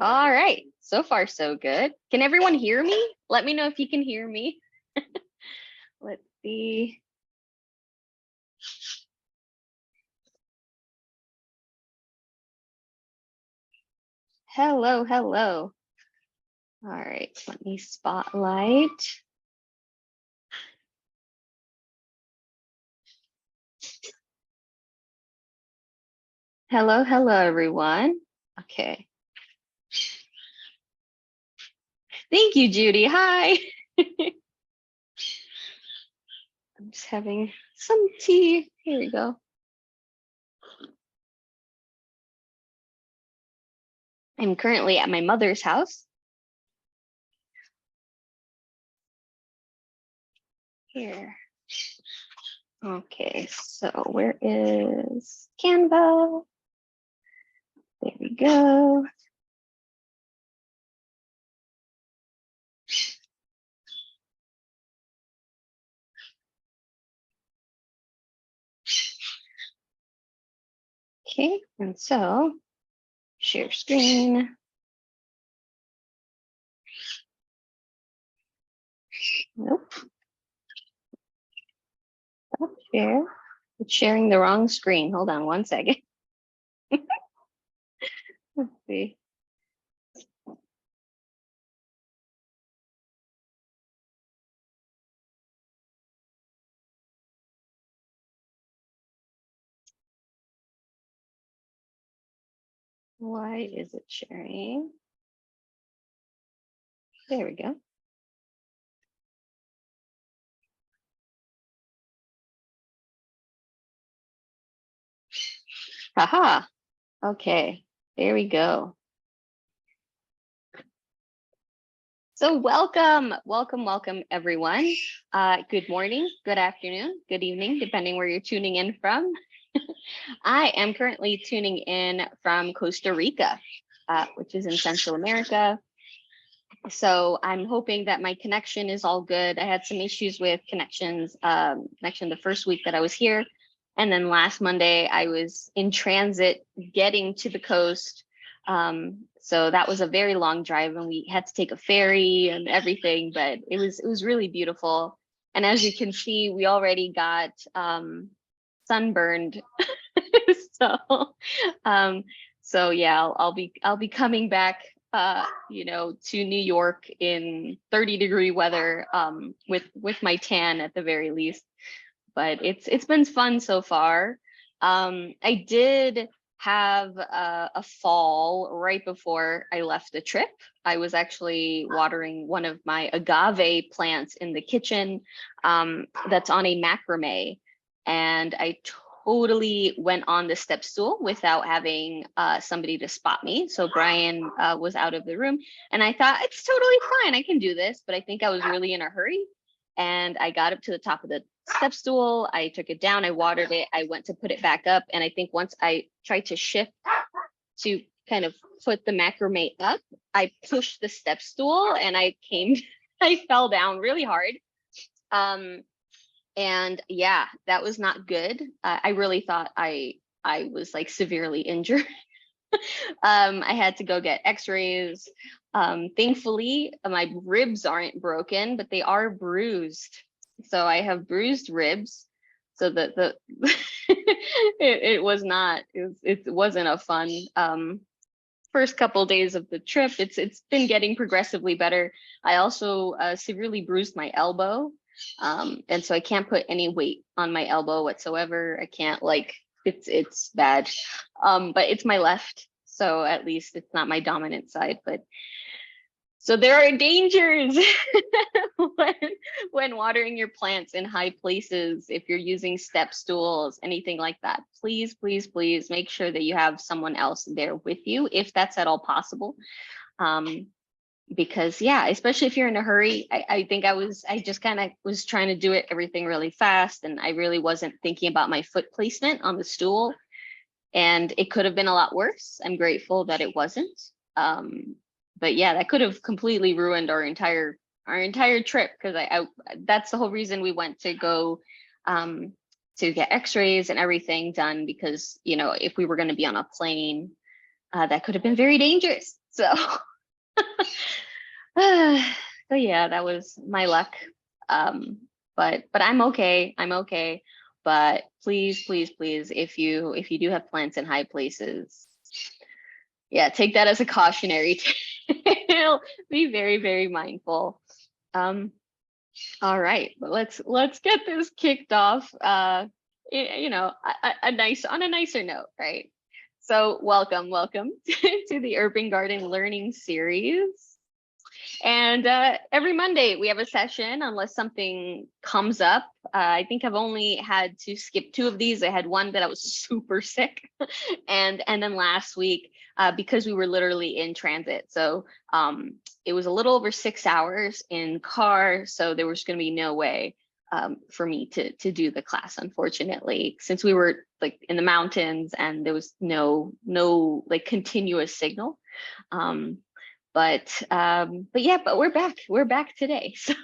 All right, so far so good. Can everyone hear me? Let me know if you can hear me. Let's see. Hello, hello. All right, let me spotlight. Hello, hello, everyone. Okay. Thank you, Judy. Hi. I'm just having some tea. Here we go. I'm currently at my mother's house. Here. Okay, so where is Canva? There we go. Okay, and so share screen. Nope. Stop share. It's sharing the wrong screen. Hold on one second. Let's see. Why is it sharing? There we go. Haha. Okay, there we go. So welcome, welcome everyone. Good morning, good afternoon, good evening, depending where you're tuning in from. I am currently tuning in from Costa Rica, which is in Central America. So I'm hoping that my connection is all good. I had some issues with connection the first week that I was here. And then last Monday, I was in transit getting to the coast. So that was a very long drive and we had to take a ferry and everything, but it was really beautiful. And as you can see, we already got sunburned. So yeah, I'll be coming back to New York in 30-degree weather with my tan at the very least. But it's been fun so far. I did have a fall right before I left the trip. I was actually watering one of my agave plants in the kitchen that's on a macrame, and I totally went on the step stool without having somebody to spot me. So Brian was out of the room and I thought it's totally fine. I can do this. But I think I was really in a hurry and I got up to the top of the step stool. I took it down. I watered it. I went to put it back up. And I think once I tried to shift to kind of put the macrame up, I pushed the step stool and I fell down really hard. And yeah, that was not good. I really thought I was like severely injured. I had to go get x-rays. Thankfully, my ribs aren't broken, but they are bruised. So I have bruised ribs. So the it wasn't a fun first couple days of the trip. It's been getting progressively better. I also severely bruised my elbow. And so I can't put any weight on my elbow whatsoever. I can't it's bad. But it's my left. So at least it's not my dominant side, but so there are dangers when watering your plants in high places. If you're using step stools, anything like that, please, please, please make sure that you have someone else there with you if that's at all possible. Because yeah, especially if you're in a hurry, I just kind of was trying to do everything really fast and I really wasn't thinking about my foot placement on the stool. And it could have been a lot worse. I'm grateful that it wasn't. But yeah, that could have completely ruined our entire trip because I that's the whole reason we went to go to get x-rays and everything done, because if we were going to be on a plane, that could have been very dangerous. So, so yeah, that was my luck. But I'm okay. I'm okay. But please, please, please, if you do have plants in high places, yeah, take that as a cautionary tale. Be very, very mindful. All right, but let's get this kicked off. You know, a nice on a nicer note, right? So welcome to the Urban Garden Learning Series. And every Monday we have a session unless something comes up. I think I've only had to skip 2 of these. I had one that I was super sick, and then last week because we were literally in transit. So it was a little over 6 hours in car. So there was going to be no way for me to do the class, unfortunately, since we were like in the mountains and there was no like continuous signal. But yeah, but we're back today. So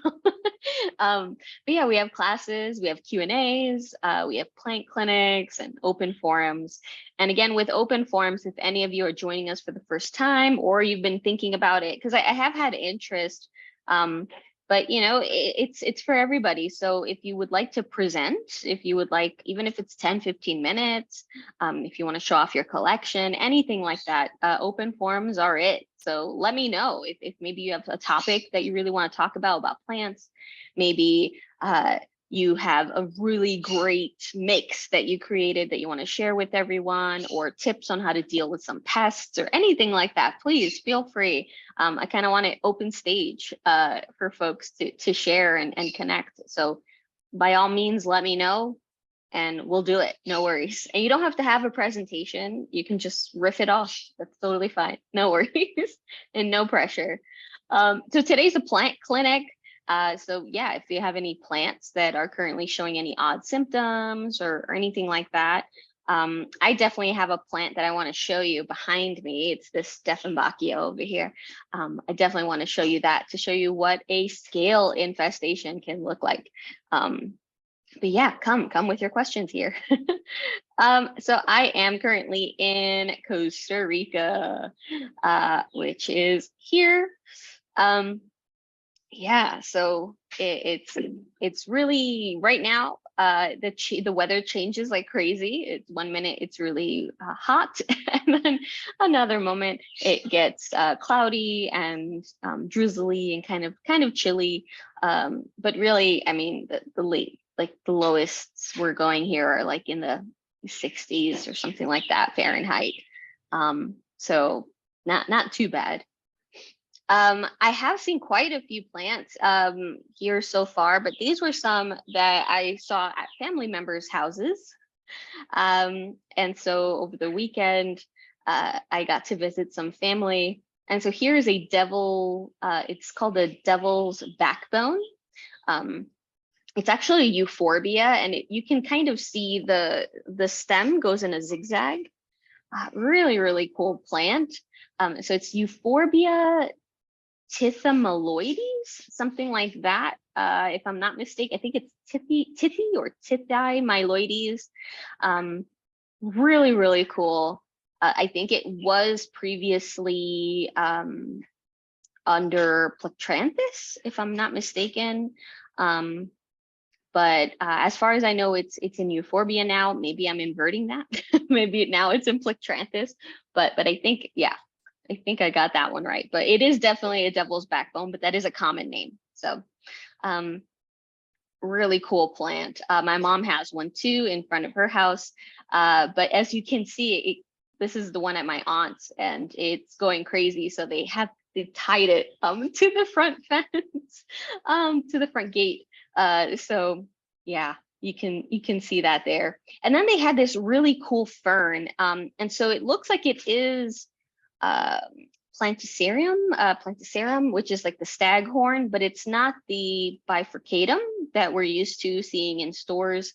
but yeah, we have classes, we have Q&As, we have plant clinics and open forums. And again, with open forums, if any of you are joining us for the first time or you've been thinking about it, because I have had interest, but you know, it's for everybody. So if you would like to present, if you would like, even if it's 10-15 minutes, if you want to show off your collection, anything like that, open forums are it. So let me know if maybe you have a topic that you really want to talk about plants. Maybe you have a really great mix that you created that you want to share with everyone, or tips on how to deal with some pests or anything like that. Please feel free. I kind of want an open stage for folks to share and connect. So by all means, let me know and we'll do it. No worries. And you don't have to have a presentation. You can just riff it off. That's totally fine. No worries and no pressure. So today's a plant clinic. So yeah, if you have any plants that are currently showing any odd symptoms or anything like that, I definitely have a plant that I want to show you behind me. It's this Steffenbachia over here. I definitely want to show you that to show you what a scale infestation can look like. But yeah, come with your questions here. So I am currently in Costa Rica, which is here. Yeah, so it's really right now. The weather changes like crazy. It's 1 minute it's really hot, and then another moment it gets cloudy and drizzly and kind of chilly. But really, I mean, the lowest we're going here are like in the 60s or something like that Fahrenheit. So not too bad. I have seen quite a few plants here so far, but these were some that I saw at family members' houses. And so over the weekend, I got to visit some family. And so here is a devil, it's called a devil's backbone. It's actually a euphorbia, and you can kind of see the stem goes in a zigzag. Really, really cool plant. So it's euphorbia tithymeloides, something like that. If I'm not mistaken, I think it's tithy or tithymyloides. Really, really cool. I think it was previously under Plectranthus, if I'm not mistaken. But as far as I know, it's in euphorbia now. Maybe I'm inverting that. Maybe now it's in Plectranthus. But I think, yeah, I think I got that one right. But it is definitely a devil's backbone, but that is a common name. So really cool plant. My mom has one too in front of her house. But as you can see, this is the one at my aunt's, and it's going crazy. So they tied it to the front fence, to the front gate. So yeah, you can see that there. And then they had this really cool fern. And so it looks like it is plantacerum, which is like the staghorn, but it's not the bifurcatum that we're used to seeing in stores.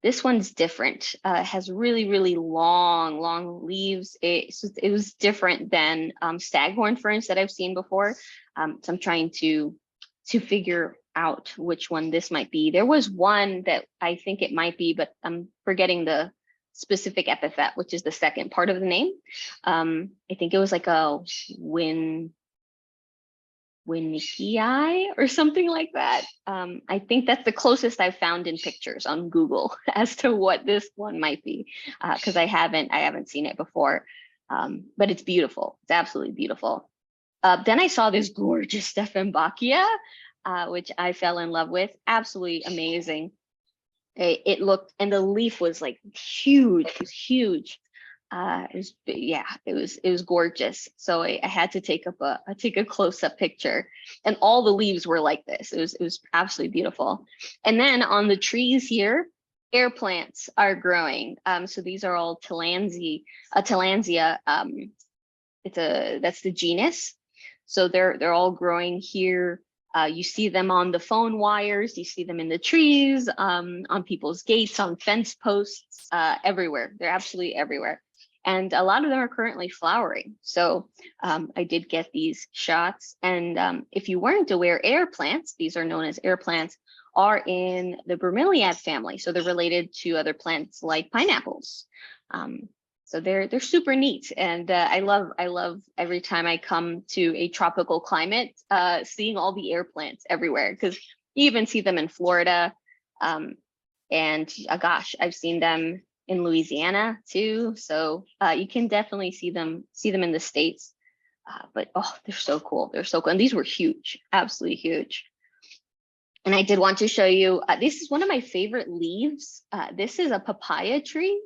This one's different. It has really, really long leaves. It was different than staghorn ferns that I've seen before. So I'm trying to figure out which one this might be. There was one that I think it might be, but I'm forgetting the specific epithet, which is the second part of the name. I think it was like a Winnikii or something like that. I think that's the closest I've found in pictures on Google as to what this one might be, because I haven't seen it before. But it's beautiful. It's absolutely beautiful. Then I saw this gorgeous Steffenbachia, which I fell in love with. Absolutely amazing. It looked, and the leaf was like huge. It was huge. It was gorgeous. So I had to take a close-up picture, and all the leaves were like this. It was absolutely beautiful. And then on the trees here, air plants are growing. So these are all Tillandsia. That's the genus. So they're all growing here. You see them on the phone wires, you see them in the trees, on people's gates, on fence posts, everywhere. They're absolutely everywhere. And a lot of them are currently flowering. So I did get these shots. And if you weren't aware, air plants, these are known as air plants, are in the bromeliad family. So they're related to other plants like pineapples. So they're super neat, and I love every time I come to a tropical climate, seeing all the air plants everywhere, because you even see them in Florida, and gosh, I've seen them in Louisiana too. So you can definitely see them in the States, but oh, they're so cool. They're so cool, and these were huge, absolutely huge. And I did want to show you. This is one of my favorite leaves. This is a papaya tree.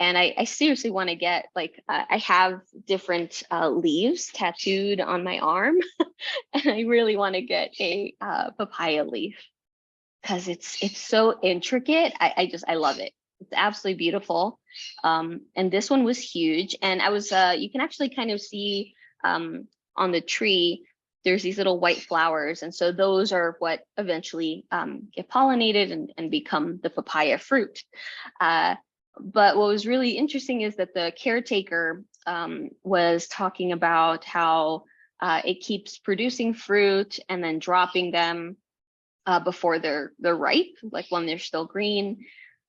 And I seriously want to get, like, I have different leaves tattooed on my arm, and I really want to get a papaya leaf because it's so intricate. I love it. It's absolutely beautiful. And this one was huge, and I was you can actually kind of see on the tree, there's these little white flowers, and so those are what eventually get pollinated and become the papaya fruit. But what was really interesting is that the caretaker was talking about how it keeps producing fruit and then dropping them before they're ripe, like when they're still green,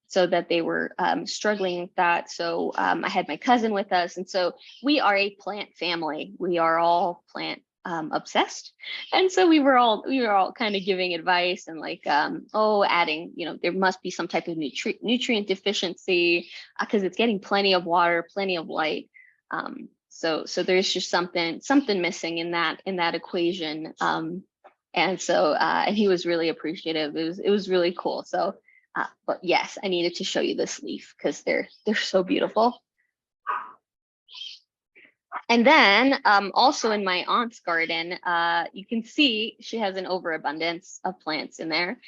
so that they were struggling with that. So I had my cousin with us, and so we are a plant family. We are all plant obsessed, and so we were all kind of giving advice and like adding, there must be some type of nutrient deficiency because it's getting plenty of water, plenty of light, so there's just something missing in that equation, and so and he was really appreciative. It was really cool. So but yes, I needed to show you this leaf because they're so beautiful. And then also in my aunt's garden, you can see she has an overabundance of plants in there,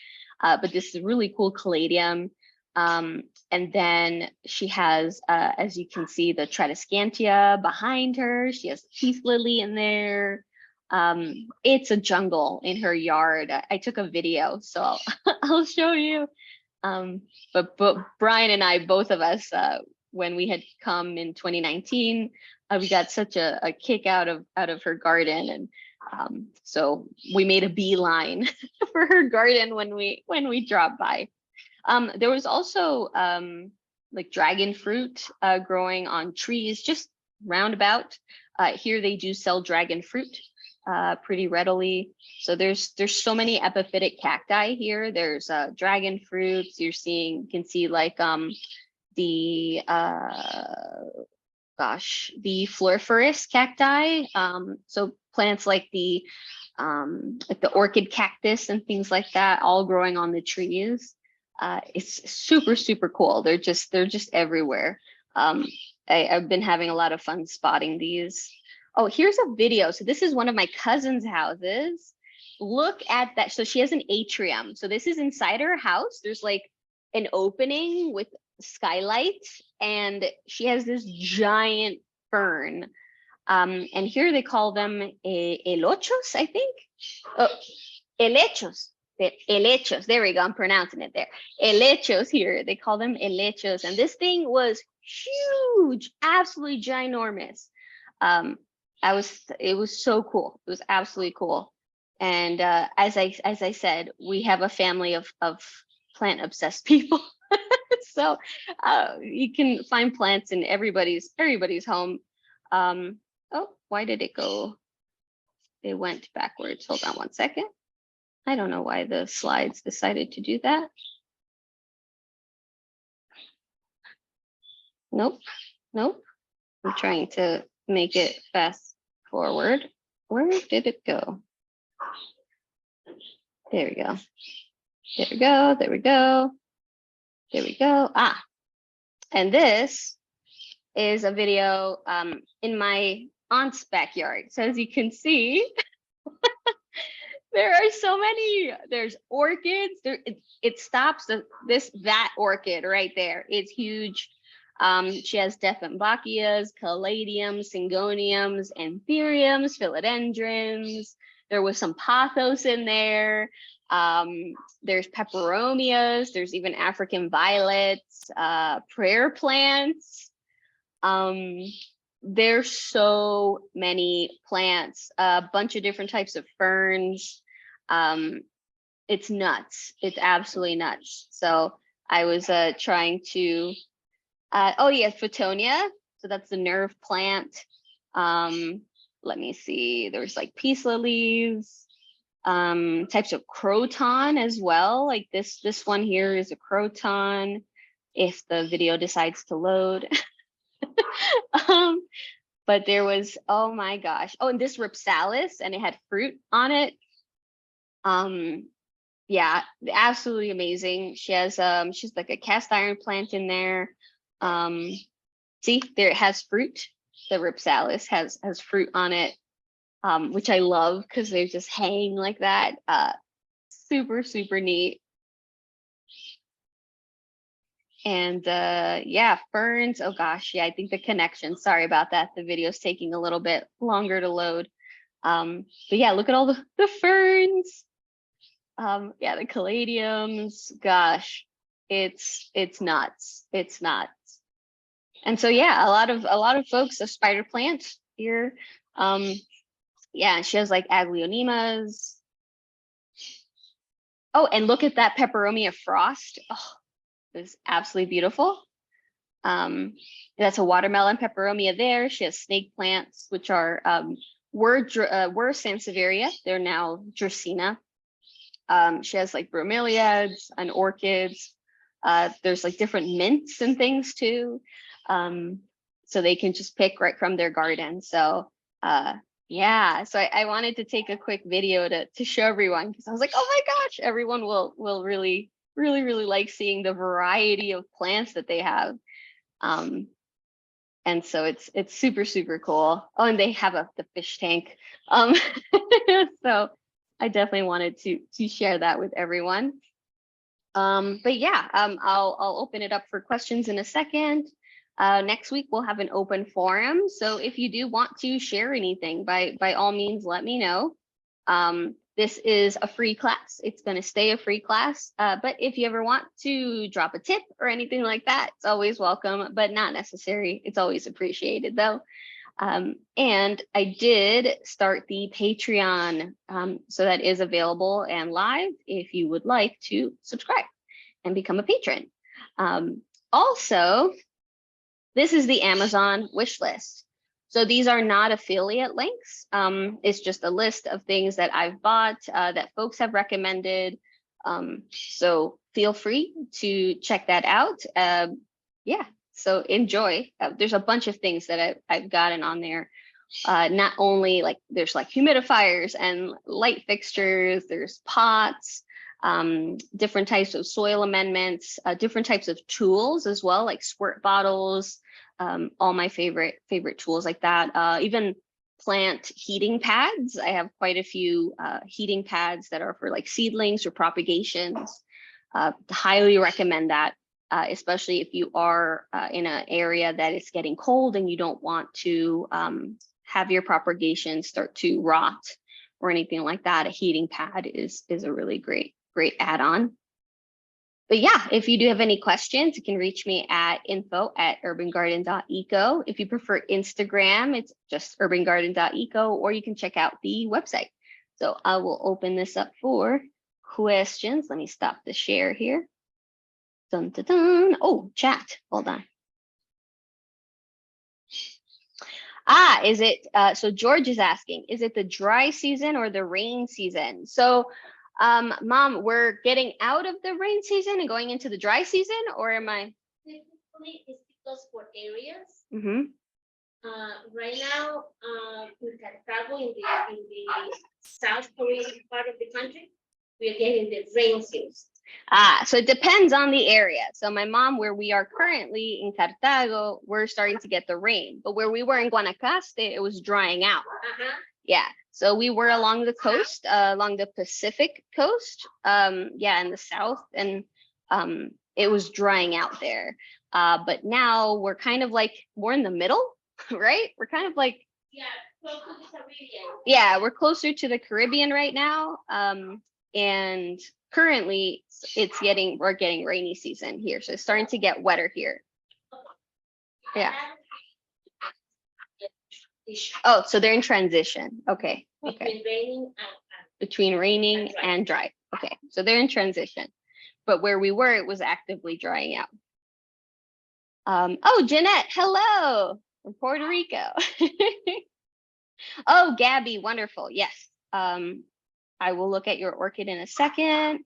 but this is a really cool caladium. And then she has, as you can see, the Tradescantia behind her. She has peace lily in there. It's a jungle in her yard. I took a video, so I'll show you. But Brian and I, both of us, when we had come in 2019, we got such a kick out of her garden, and so we made a beeline for her garden when we dropped by. There was also like dragon fruit growing on trees just roundabout. Here they do sell dragon fruit pretty readily. So there's so many epiphytic cacti here. There's dragon fruits. You can see like the floriferous cacti. So plants like the orchid cactus and things like that, all growing on the trees. It's super, super cool. They're just everywhere. I've been having a lot of fun spotting these. Oh, here's a video. So this is one of my cousin's houses. Look at that. So she has an atrium. So this is inside her house. There's like an opening with skylight, and she has this giant fern. And here they call them elochos, I think. Oh, helechos. Helechos. There we go. I'm pronouncing it there. Helechos here. They call them helechos. And this thing was huge, absolutely ginormous. It was so cool. It was absolutely cool. And as I said, we have a family of plant obsessed people. So you can find plants in everybody's home. Oh, why did it go? It went backwards. Hold on one second. I don't know why the slides decided to do that. Nope, nope. I'm trying to make it fast forward. Where did it go? There we go. There we go. There we go. There we go. Ah, and this is a video in my aunt's backyard. So as you can see, there are so many. There's orchids. There, it stops that orchid right there. It's huge. She has Dieffenbachias, caladiums, syngoniums, anthuriums, philodendrons. There was some pothos in there. There's peperomias. There's even African violets, prayer plants. There's so many plants, a bunch of different types of ferns. It's nuts. It's absolutely nuts. So I was trying to, oh yeah, Photonia. So that's the nerve plant. Let me see. There's like peace lilies, types of croton as well. Like this one here is a croton. If the video decides to load. But there was, oh my gosh. Oh, and this ripsalis, and it had fruit on it. Yeah, absolutely amazing. She has she's like a cast iron plant in there. See, there it has fruit. The ripsalis has fruit on it, which I love because they just hang like that. Super, super neat. And yeah, ferns. Oh gosh, yeah, I think the connection. Sorry about that. The video's taking a little bit longer to load. But yeah, look at all the ferns. Yeah, the caladiums. Gosh, it's nuts. It's nuts. And so yeah, a lot of folks have spider plants here. Yeah, she has like aglaonemas. Oh, and look at that peperomia frost. Oh, it's absolutely beautiful. That's a watermelon peperomia there. She has snake plants, which are were Sansevieria. They're now Dracaena. She has like bromeliads and orchids. There's like different mints and things too. So they can just pick right from their garden. So yeah, so I wanted to take a quick video to show everyone, because I was like, oh my gosh, everyone will really like seeing the variety of plants that they have. And so it's super cool. Oh, and they have the fish tank. So I definitely wanted to share that with everyone. But yeah, I'll open it up for questions in a second. Next week we'll have an open forum. So if you do want to share anything, by all means, let me know. This is a free class. It's going to stay a free class. But if you ever want to drop a tip or anything like that, it's always welcome, but not necessary. It's always appreciated though. And I did start the Patreon. So that is available and live if you would like to subscribe and become a patron. Also, this is the Amazon wish list. So these are not affiliate links. It's just a list of things that I've bought that folks have recommended. So feel free to check that out. Yeah, so enjoy. There's a bunch of things that I've gotten on there. Not only like there's like humidifiers and light fixtures, there's pots, different types of soil amendments, different types of tools as well, like squirt bottles, all my favorite tools like that. Even plant heating pads. I have quite a few heating pads that are for like seedlings or propagations. Highly recommend that, especially if you are in an area that is getting cold and you don't want to have your propagation start to rot or anything like that. A heating pad is a really great add-on. But yeah, if you do have any questions, you can reach me at info@urbangarden.eco. If you prefer Instagram, it's just urbangarden.eco, or you can check out the website. So I will open this up for questions. Let me stop the share here. Dun, dun, dun. Oh, chat. Hold on. Is it, so George is asking, is it the dry season or the rain season? So, Mom, we're getting out of the rain season and going into the dry season, or am I? Typically, it's because for areas. Mm-hmm. Right now, in Cartago, in the South Korean part of the country, we are getting the rain season. So it depends on the area. So my mom, where we are currently in Cartago, we're starting to get the rain. But where we were in Guanacaste, it was drying out. Yeah. So we were along the coast, along the Pacific coast. Yeah, in the south, and it was drying out there. But now we're kind of like more in the middle, right? We're kind of like, yeah, close to the Caribbean. Yeah, we're closer to the Caribbean right now. And currently we're getting rainy season here. So it's starting to get wetter here. Yeah. Oh, so they're in transition. Okay. Okay. Between raining and dry. Okay. So they're in transition. But where we were, it was actively drying out. Oh, Jeanette, hello from Puerto Rico. Oh, Gabby, wonderful. Yes. I will look at your orchid in a second.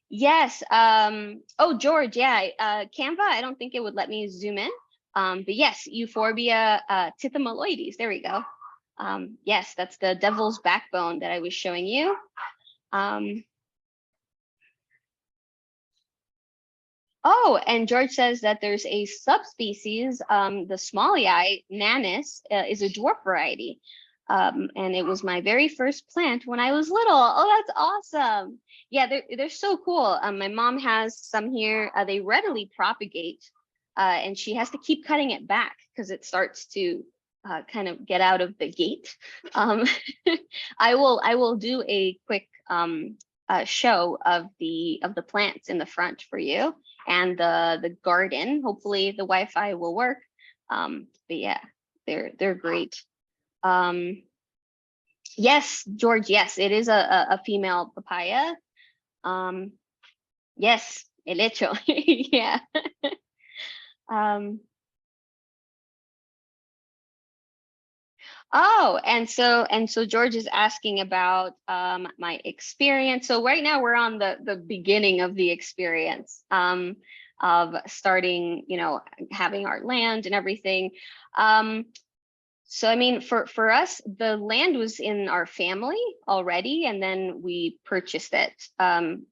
Yes. Oh, George, yeah. Canva, I don't think it would let me zoom in. But yes, Euphorbia tithymeloides. There we go. Yes, that's the devil's backbone that I was showing you. Oh, and George says that there's a subspecies, the Smallii nanus is a dwarf variety. And it was my very first plant when I was little. Oh, that's awesome. Yeah, they're so cool. My mom has some here. They readily propagate, and she has to keep cutting it back because it starts to kind of get out of the gate. I will do a quick show of the plants in the front for you, and the garden. Hopefully the Wi-Fi will work. But yeah, they're great. Yes, George, yes, it is a female papaya. Yes, el hecho. Yeah. Oh, and so George is asking about my experience. So right now we're on the beginning of the experience of starting, having our land and everything. So I mean, for us, the land was in our family already, and then we purchased it.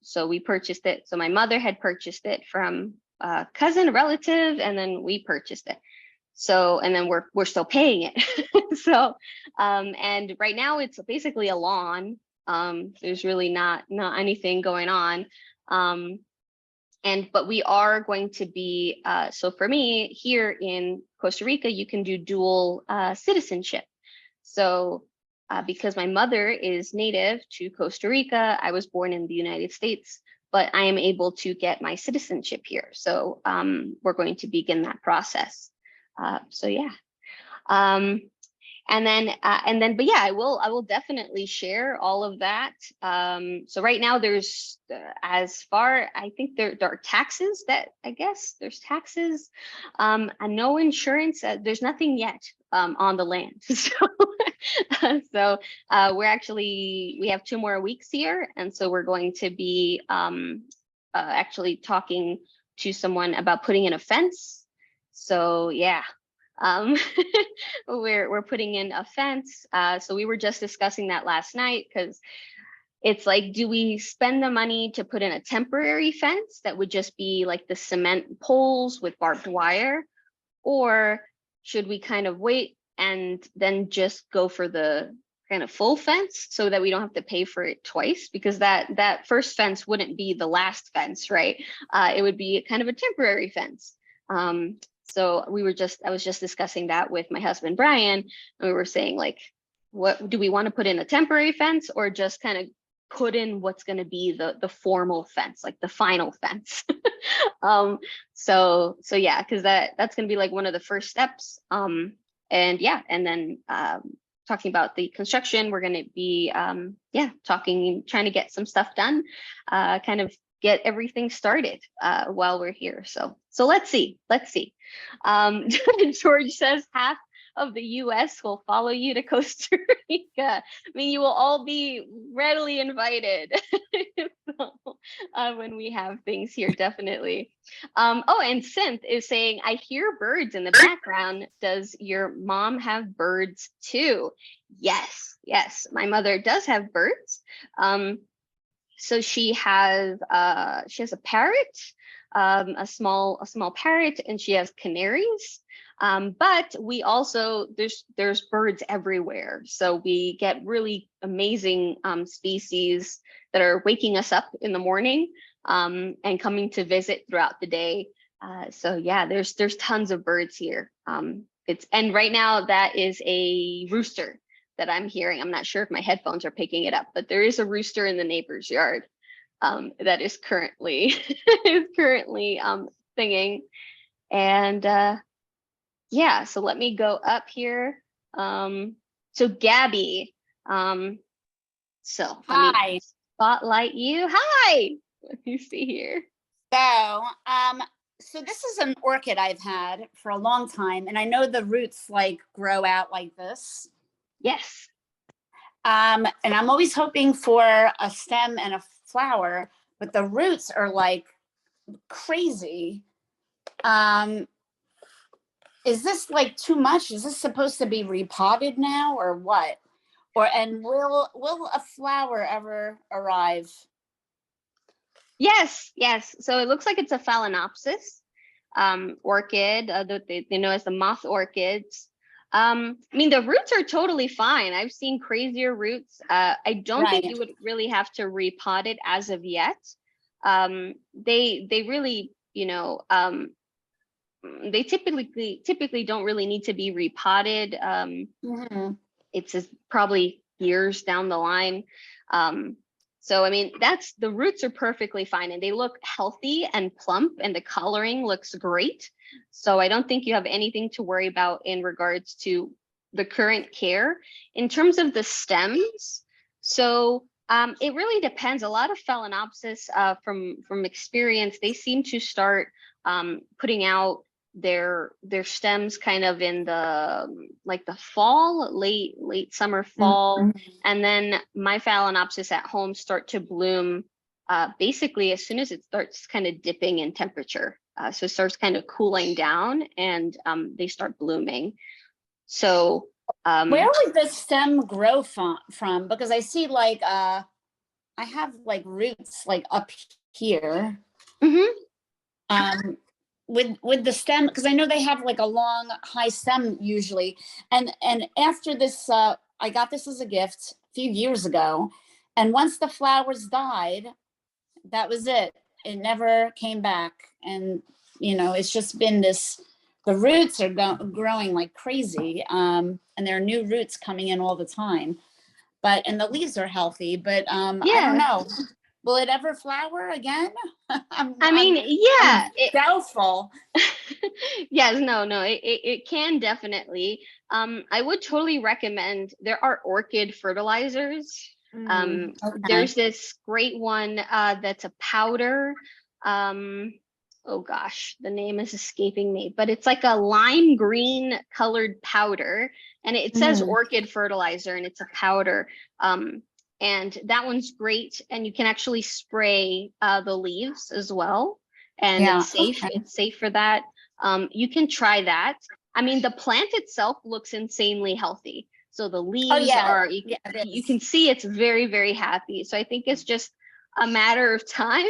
So we purchased it. So my mother had purchased it from a cousin, relative, and then we purchased it. So, and then we're still paying it. So, and right now it's basically a lawn. There's really not anything going on. But we are going to be, so for me here in Costa Rica, you can do dual citizenship. So because my mother is native to Costa Rica, I was born in the United States, but I am able to get my citizenship here. So we're going to begin that process. So yeah. And then, but yeah, I will definitely share all of that. So right now there's, I think there are taxes that, I guess there's taxes, and no insurance. There's nothing yet, on the land. So, we have 2 more weeks here. And so we're going to be, actually talking to someone about putting in a fence. So yeah. We're putting in a fence. So we were just discussing that last night, because it's like, do we spend the money to put in a temporary fence that would just be like the cement poles with barbed wire, or should we kind of wait and then just go for the kind of full fence so that we don't have to pay for it twice? Because that first fence wouldn't be the last fence, right? It would be kind of a temporary fence. So I was just discussing that with my husband, Brian, and we were saying, like, what do we want to put in, a temporary fence, or just kind of put in what's going to be the formal fence, like the final fence? So yeah, because that's going to be like one of the first steps. And yeah, and then talking about the construction, we're going to be trying to get some stuff done, kind of get everything started while we're here. So let's see. George says half of the US will follow you to Costa Rica. I mean, you will all be readily invited so, when we have things here, definitely. Oh, and Synth is saying, I hear birds in the background. Does your mom have birds too? Yes, my mother does have birds. So she has a parrot, a small parrot, and she has canaries. But we also there's birds everywhere. So we get really amazing species that are waking us up in the morning and coming to visit throughout the day. So yeah, there's tons of birds here. And right now that is a rooster that I'm hearing. I'm not sure if my headphones are picking it up, but there is a rooster in the neighbor's yard that is currently singing. And yeah, so let me go up here. So Gabby, so let me spotlight you. Hi, let me see here. So this is an orchid I've had for a long time, and I know the roots like grow out like this. Yes. And I'm always hoping for a stem and a flower, but the roots are like crazy. Is this like too much? Is this supposed to be repotted now or what? And will a flower ever arrive? Yes. So it looks like it's a phalaenopsis orchid that they know as the moth orchids. I mean, the roots are totally fine. I've seen crazier roots. I don't think you would really have to repot it as of yet. They really, they typically don't really need to be repotted. It's probably years down the line. So, I mean, the roots are perfectly fine and they look healthy and plump and the coloring looks great. So I don't think you have anything to worry about in regards to the current care. In terms of the stems, so it really depends. A lot of phalaenopsis, from experience, they seem to start putting out their stems kind of in the fall, late summer, fall. And then my phalaenopsis at home start to bloom basically as soon as it starts kind of dipping in temperature. So it starts kind of cooling down and they start blooming. So where would the stem grow from? Because I see like I have like roots like up here. With the stem, because I know they have like a long high stem usually, and after this I got this as a gift a few years ago, and once the flowers died, that was it never came back. And it's just been this, the roots are growing like crazy, and there are new roots coming in all the time, and the leaves are healthy, but I don't know. Will it ever flower again? I'm doubtful. Yes, no, it can definitely. I would totally recommend, there are orchid fertilizers. Okay. There's this great one that's a powder. Oh gosh, the name is escaping me, but it's like a lime green colored powder, and it says orchid fertilizer, and it's a powder. And that one's great, and you can actually spray the leaves as well, and it's safe. Okay. It's safe for that. You can try that. I mean, the plant itself looks insanely healthy. So the leaves you can see it's very, very happy. So I think it's just a matter of time.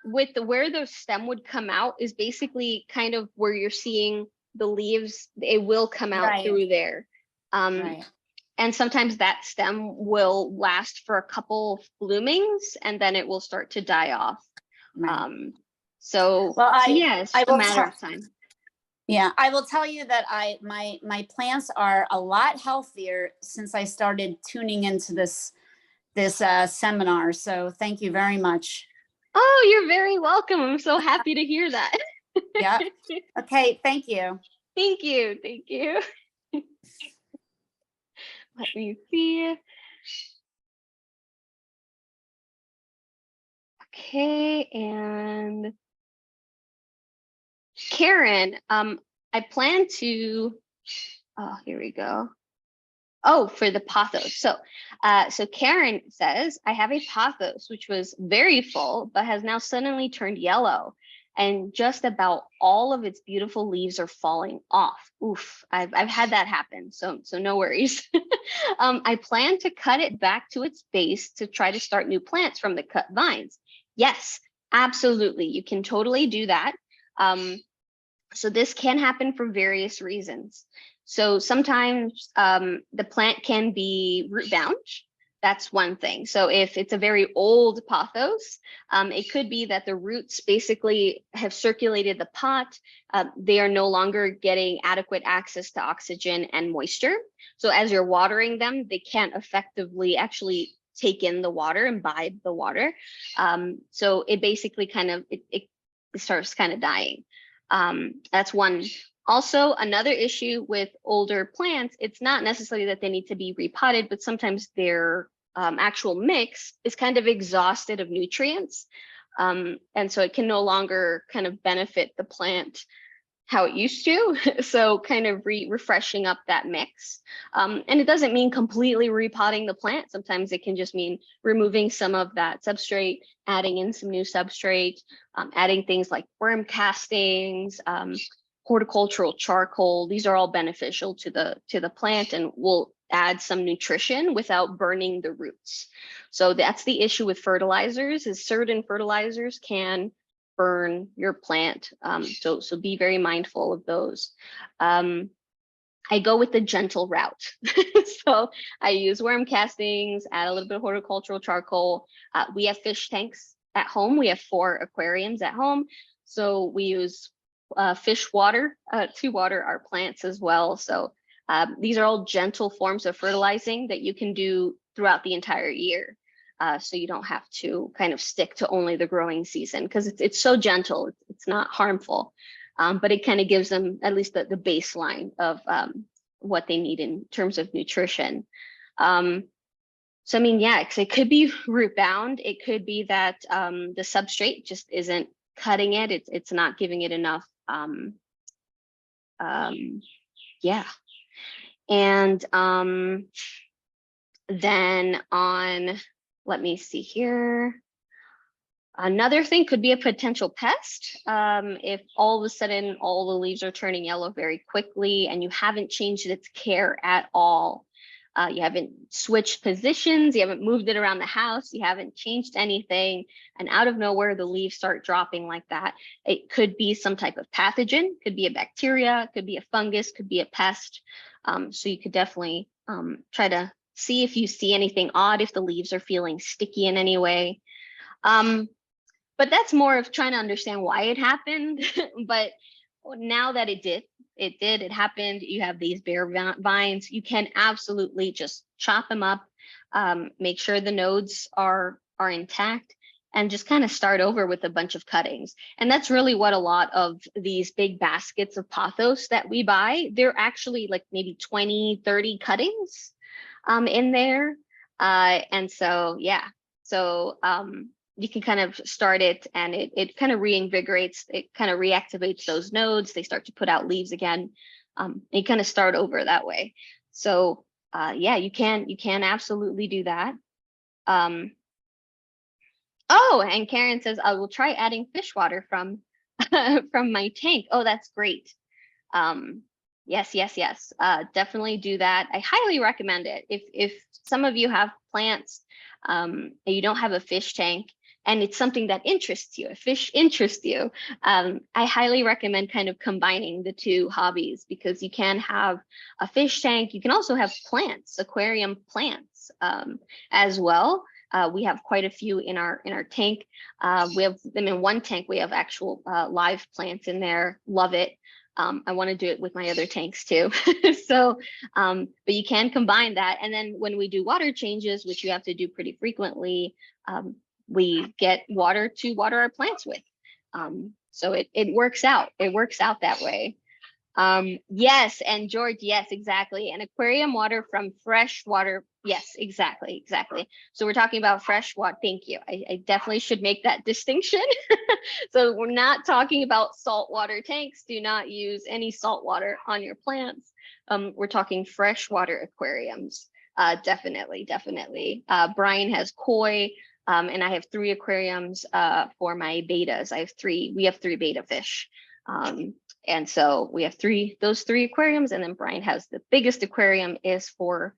With where the stem would come out is basically kind of where you're seeing the leaves. It will come out through there. And sometimes that stem will last for a couple of bloomings and then it will start to die off. So yeah, it's just a matter of time. Yeah, I will tell you that my plants are a lot healthier since I started tuning into this seminar. So thank you very much. Oh, you're very welcome. I'm so happy to hear that. Yeah. Okay. Thank you. Thank you. Thank you. Let me see. Okay, and Karen, I plan to, oh, here we go. Oh, for the pothos. So Karen says, I have a pothos which was very full, but has now suddenly turned yellow, and just about all of its beautiful leaves are falling off. Oof, I've had that happen, so no worries. I plan to cut it back to its base to try to start new plants from the cut vines. Yes, absolutely, you can totally do that. So this can happen for various reasons. So sometimes the plant can be root bound. That's one thing. So if it's a very old pothos, it could be that the roots basically have circulated the pot. They are no longer getting adequate access to oxygen and moisture. So as you're watering them, they can't effectively actually take in the water, imbibe the water. So it basically kind of, it starts kind of dying. That's one. Also, another issue with older plants, it's not necessarily that they need to be repotted, but sometimes their actual mix is kind of exhausted of nutrients. And so it can no longer kind of benefit the plant how it used to. So kind of refreshing up that mix. And it doesn't mean completely repotting the plant. Sometimes it can just mean removing some of that substrate, adding in some new substrate, adding things like worm castings, horticultural charcoal. These are all beneficial to the plant and will add some nutrition without burning the roots. So that's the issue with fertilizers, is certain fertilizers can burn your plant. So be very mindful of those. I go with the gentle route. So I use worm castings, add a little bit of horticultural charcoal. We have fish tanks at home. We have 4 aquariums at home. So we use fish water to water our plants as well. So these are all gentle forms of fertilizing that you can do throughout the entire year. So you don't have to kind of stick to only the growing season, because it's so gentle, it's not harmful, but it kind of gives them at least the baseline of what they need in terms of nutrition. So I mean, yeah, because it could be root bound. It could be that the substrate just isn't cutting it. It's not giving it enough. Yeah, and then on. Let me see here. Another thing could be a potential pest. If all of a sudden all the leaves are turning yellow very quickly and you haven't changed its care at all, you haven't switched positions, you haven't moved it around the house, you haven't changed anything, and out of nowhere the leaves start dropping like that, it could be some type of pathogen, could be a bacteria, could be a fungus, could be a pest. So you could definitely try to see if you see anything odd, if the leaves are feeling sticky in any way. But that's more of trying to understand why it happened. But now that it happened, you have these bare vines, you can absolutely just chop them up, make sure the nodes are intact, and just kind of start over with a bunch of cuttings. And that's really what a lot of these big baskets of pothos that we buy, they're actually like maybe 20, 30 cuttings in there. And so, yeah, so you can kind of start it, and it kind of reinvigorates, it kind of reactivates those nodes. They start to put out leaves again. You kind of start over that way. So yeah, you can absolutely do that. Oh, and Karen says, I will try adding fish water from from my tank. Oh, that's great. Yes, definitely do that. I highly recommend it. If some of you have plants and you don't have a fish tank, and it's something that interests you, if fish interests you, I highly recommend kind of combining the two hobbies, because you can have a fish tank, you can also have plants, aquarium plants as well. We have quite a few in our tank. We have them in one tank. We have actual live plants in there. Love it. I want to do it with my other tanks too. So, but you can combine that. And then when we do water changes, which you have to do pretty frequently, we get water to water our plants with. So it works out. It works out that way. Yes, and George, yes, exactly. And aquarium water from fresh water Yes, exactly, exactly. So we're talking about fresh water. Thank you. I definitely should make that distinction. So we're not talking about saltwater tanks. Do not use any salt water on your plants. We're talking freshwater aquariums. Definitely, definitely. Brian has koi, and I have 3 aquariums for my betas. I have 3. We have 3 beta fish. And so we have those 3 aquariums, and then Brian has the biggest aquarium is for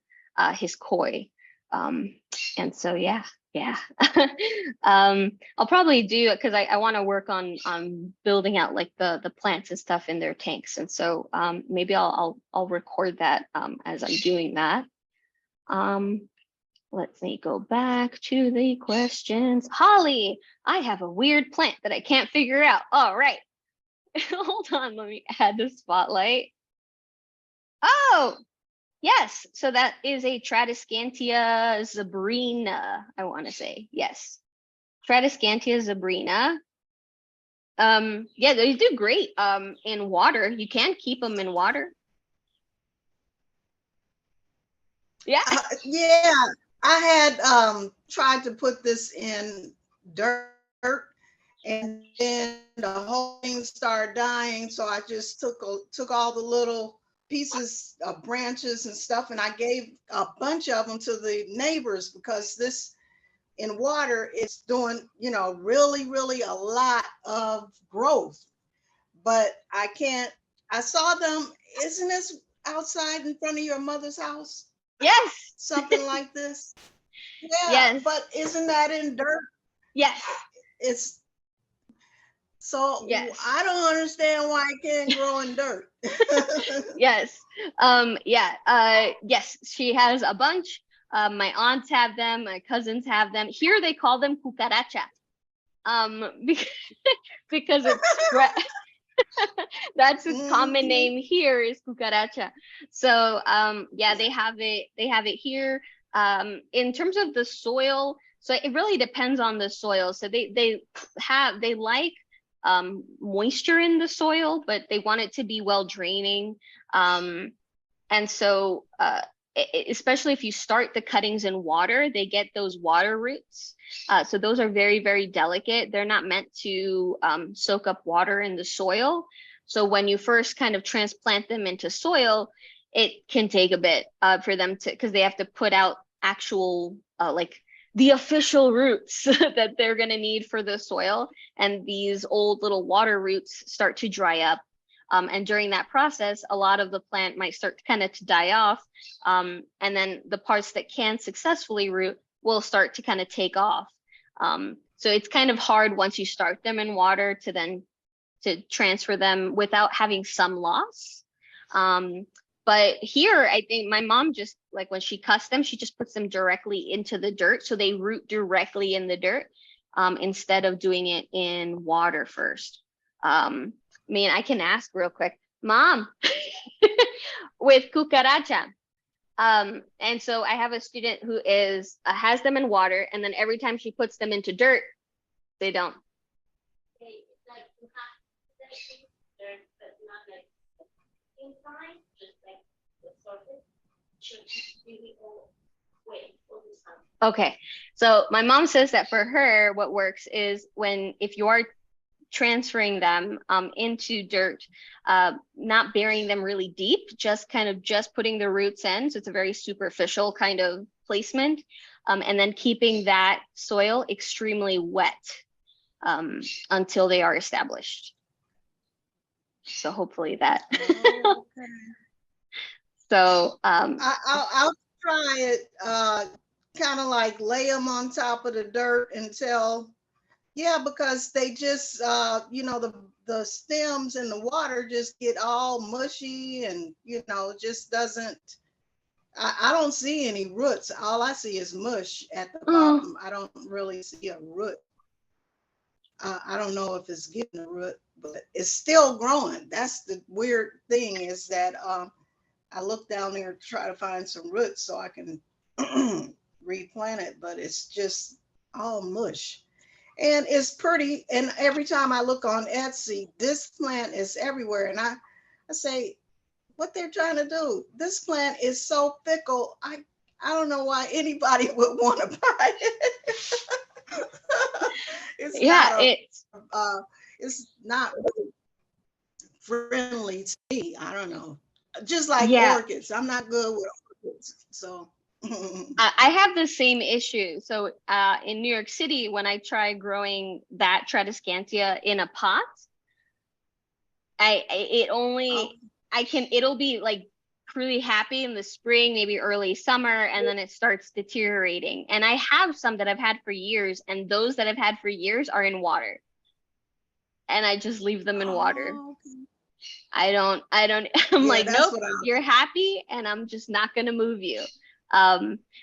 his koi. And so yeah. I'll probably do it because I want to work on building out like the plants and stuff in their tanks. And so maybe I'll record that as I'm doing that. Let me go back to the questions. Holly, I have a weird plant that I can't figure out. All right. Hold on, let me add the spotlight. Oh, yes. So that is a Tradescantia zebrina, I want to say. Yes. Tradescantia zebrina. Yeah, they do great in water. You can keep them in water. Yeah. Yeah, I had tried to put this in dirt, and then the whole thing started dying. So I just took all the little pieces of branches and stuff, and I gave a bunch of them to the neighbors, because this in water, it's doing, really, really a lot of growth. But I saw them. Isn't this outside in front of your mother's house? Yes. Something like this. Yeah, Yes. but isn't that in dirt? Yes. It's so Yes. I don't understand why it can't grow in dirt. Yes. Yeah. Yes, she has a bunch. My aunts have them, my cousins have them. Here they call them cucaracha. Because, because it's that's its common name here is cucaracha. So yeah, they have it here. In terms of the soil, so it really depends on the soil. So they like moisture in the soil, but they want it to be well draining. And so especially if you start the cuttings in water, they get those water roots. So those are very, very delicate. They're not meant to soak up water in the soil. So when you first kind of transplant them into soil, it can take a bit for them to, because they have to put out actual like the official roots that they're going to need for the soil. And these old little water roots start to dry up. And during that process, a lot of the plant might start kind of to die off. And then the parts that can successfully root will start to kind of take off. So it's kind of hard once you start them in water to then to transfer them without having some loss. But here, I think my mom just, like when she cuts them, she just puts them directly into the dirt. So they root directly in the dirt instead of doing it in water first. I mean, I can ask real quick, Mom, with cucaracha. And so I have a student who has them in water, and then every time she puts them into dirt, they don't. It's like you have dirt, but not like inside, just like the surface. Should really all wet all the time. Okay, so my mom says that for her, what works is if you are transferring them into dirt, not burying them really deep, just putting the roots in. So it's a very superficial kind of placement, and then keeping that soil extremely wet until they are established. So hopefully that. Oh, okay. So I'll try it. Kind of like lay them on top of the dirt until. Yeah, because they just, the stems in the water just get all mushy, and, just doesn't, I don't see any roots. All I see is mush at the bottom. I don't really see a root. I don't know if it's getting a root, but it's still growing. That's the weird thing, is that I look down there to try to find some roots so I can replant it, but it's just all mush. And it's pretty. And every time I look on Etsy, this plant is everywhere. And I say, what they're trying to do, this plant is so fickle. I don't know why anybody would want to buy it. It's Yeah, not it's it's not really friendly to me. I don't know. Just like yeah. orchids, I'm not good with orchids. So I have the same issue. So in New York City, when I try growing that Tradescantia in a pot, it oh, only I can it'll be like really happy in the spring, maybe early summer, and then it starts deteriorating. And I have some that I've had for years, and those that I've had for years are in water, and I just leave them in water. okay. I don't I'm Yeah, like, that's nope, what I. you're happy and I'm just not gonna move you.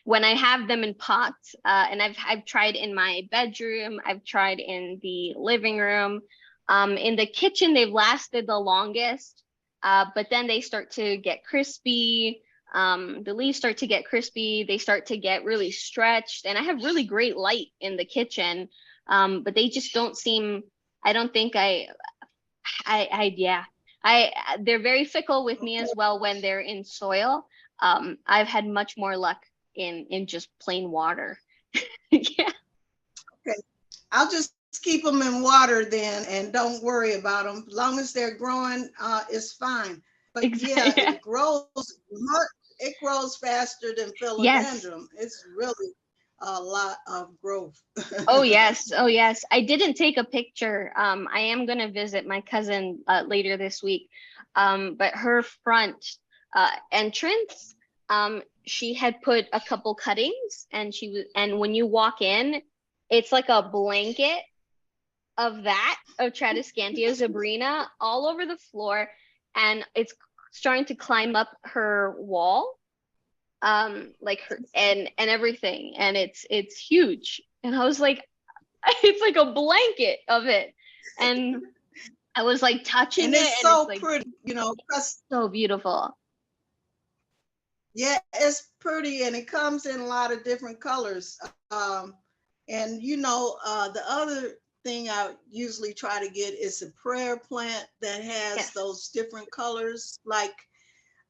When I have them in pots, and I've tried in my bedroom, I've tried in the living room, in the kitchen, they've lasted the longest. But then they start to get crispy. The leaves start to get crispy, they start to get really stretched, and I have really great light in the kitchen. But they just don't seem, I don't think yeah, they're very fickle with me as Okay. well when they're in soil. I've had much more luck in just plain water. Yeah, Okay. I'll just keep them in water then and don't worry about them. As long as they're growing, it's fine. But exactly. yeah, Yeah. it grows faster than Yes. philodendron. It's really a lot of growth. Oh yes. Oh yes. I didn't take a picture. I am gonna visit my cousin later this week. But her front entrance, she had put a couple cuttings, and and when you walk in, it's like a blanket of that of Tradescantia zebrina all over the floor, and it's starting to climb up her wall, like her and everything, and it's huge. And I was like, it's like a blanket of it, and I was like touching And it, it's and it's so like pretty, because so beautiful. yeah, it's pretty and it comes in a lot of different colors. And the other thing I usually try to get is a prayer plant that has Yes. those different colors. Like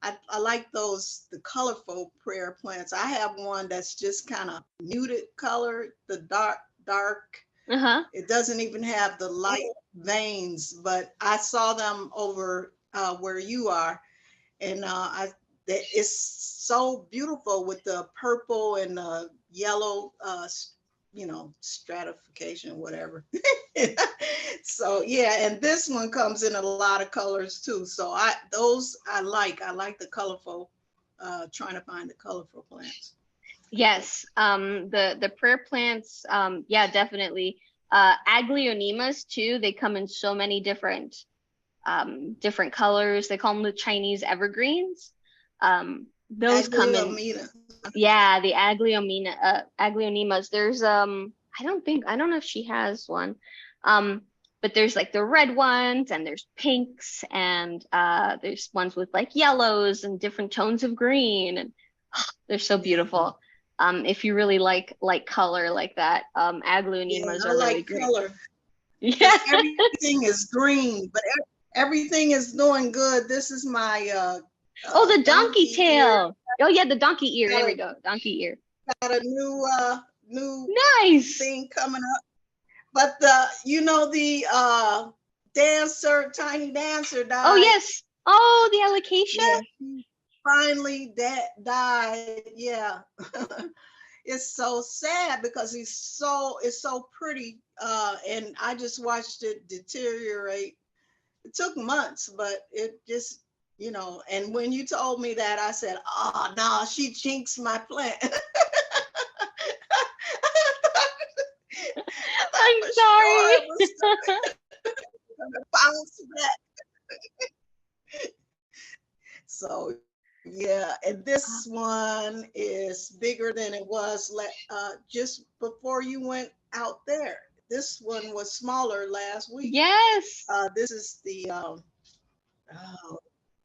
I like the colorful prayer plants. I have one that's just kind of muted color, the dark. Uh-huh. It doesn't even have the light veins, but I saw them over where you are, and it's so beautiful with the purple and the yellow, stratification, whatever. So yeah, and this one comes in a lot of colors too. So I like the colorful. Trying to find the colorful plants. Yes. The prayer plants, yeah, definitely. Aglionemas too, they come in so many different colors. They call them the Chinese evergreens. Those come in, Aglaomina. yeah, the aglionemas. There's I don't know if she has one. Um, but there's like the red ones, and there's pinks, and there's ones with like yellows and different tones of green, and they're so Yeah, beautiful. If you really like color like that, yeah, aglionemas I are really like great. color Yeah. because everything is green, but everything is doing good. This is my Oh, the donkey donkey ear. tail. Oh yeah, the donkey ear. Got There we a go. Donkey ear. got a new Nice. thing coming up. But the dancer, tiny dancer Oh died. yes. Oh, the alocasia. Yeah, she finally died. Yeah. It's so sad because it's so pretty. And I just watched it deteriorate. It took months, but it just, and when you told me that, I said, oh no, she jinxed my plant. I thought I'm for sure sorry. it was gonna bounce back. So yeah, and this one is bigger than it was just before you went out there. This one was smaller last week. Yes. This is the oh,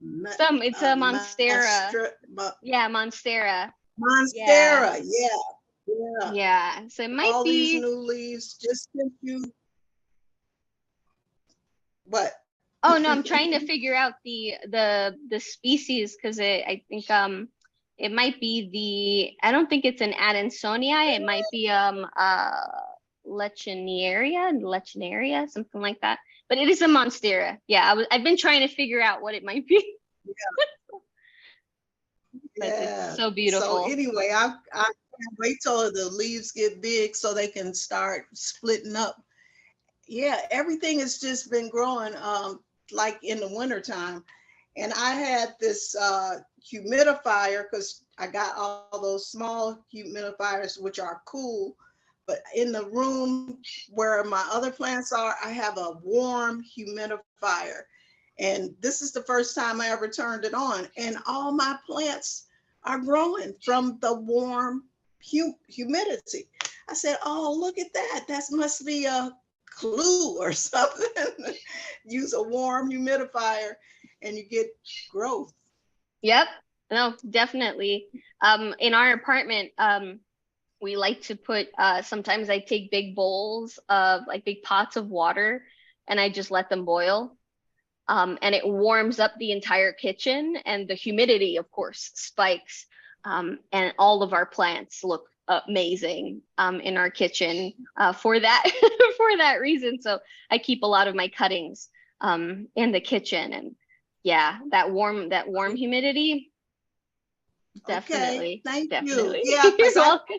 It's a monstera. Mastra, Yeah, monstera. Yeah. Monstera. Yeah, yeah. Yeah. So it might All these be. new leaves just since you what? Oh no, I'm trying to figure out the species, because I think it might be I don't think it's an Adansonii. It might be Lechinaria, something like that. But it is a monstera. Yeah, I've been trying to figure out what it might be. But Yeah. it's so So beautiful. anyway, I can't wait till the leaves get big so they can start splitting up. Yeah, everything has just been growing like in the wintertime. And I had this humidifier because I got all those small humidifiers, which are cool. But in the room where my other plants are, I have a warm humidifier. And this is the first time I ever turned it on. And all my plants are growing from the warm humidity. I said, oh, look at that. That must be a clue or something. Use a warm humidifier and you get growth. Yep. No, definitely. In our apartment, we like to put sometimes I take big bowls of like big pots of water and I just let them boil. And it warms up the entire kitchen and the humidity, of course, spikes. And all of our plants look amazing in our kitchen for that for that reason. So I keep a lot of my cuttings in the kitchen, and yeah, that warm humidity, definitely, Okay, thank you. definitely. Yeah, You're because I welcome.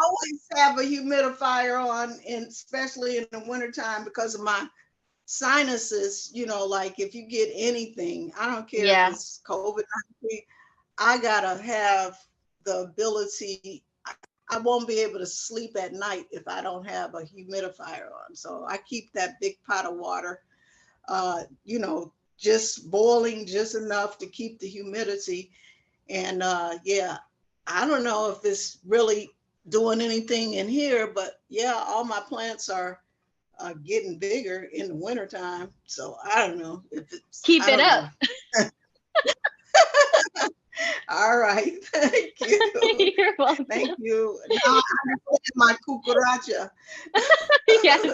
always have a humidifier on, and especially in the wintertime because of my sinuses, like if you get anything, I don't care if Yeah. it's COVID-19, I gotta have the ability. I won't be able to sleep at night if I don't have a humidifier on. So I keep that big pot of water, just boiling just enough to keep the humidity. And yeah, I don't know if it's really doing anything in here, but yeah, all my plants are getting bigger in the wintertime. So I don't know if it's, Keep I it don't up. know. All right. Thank you. You're welcome. Thank you. Now I'm putting my cucaracha. Yes.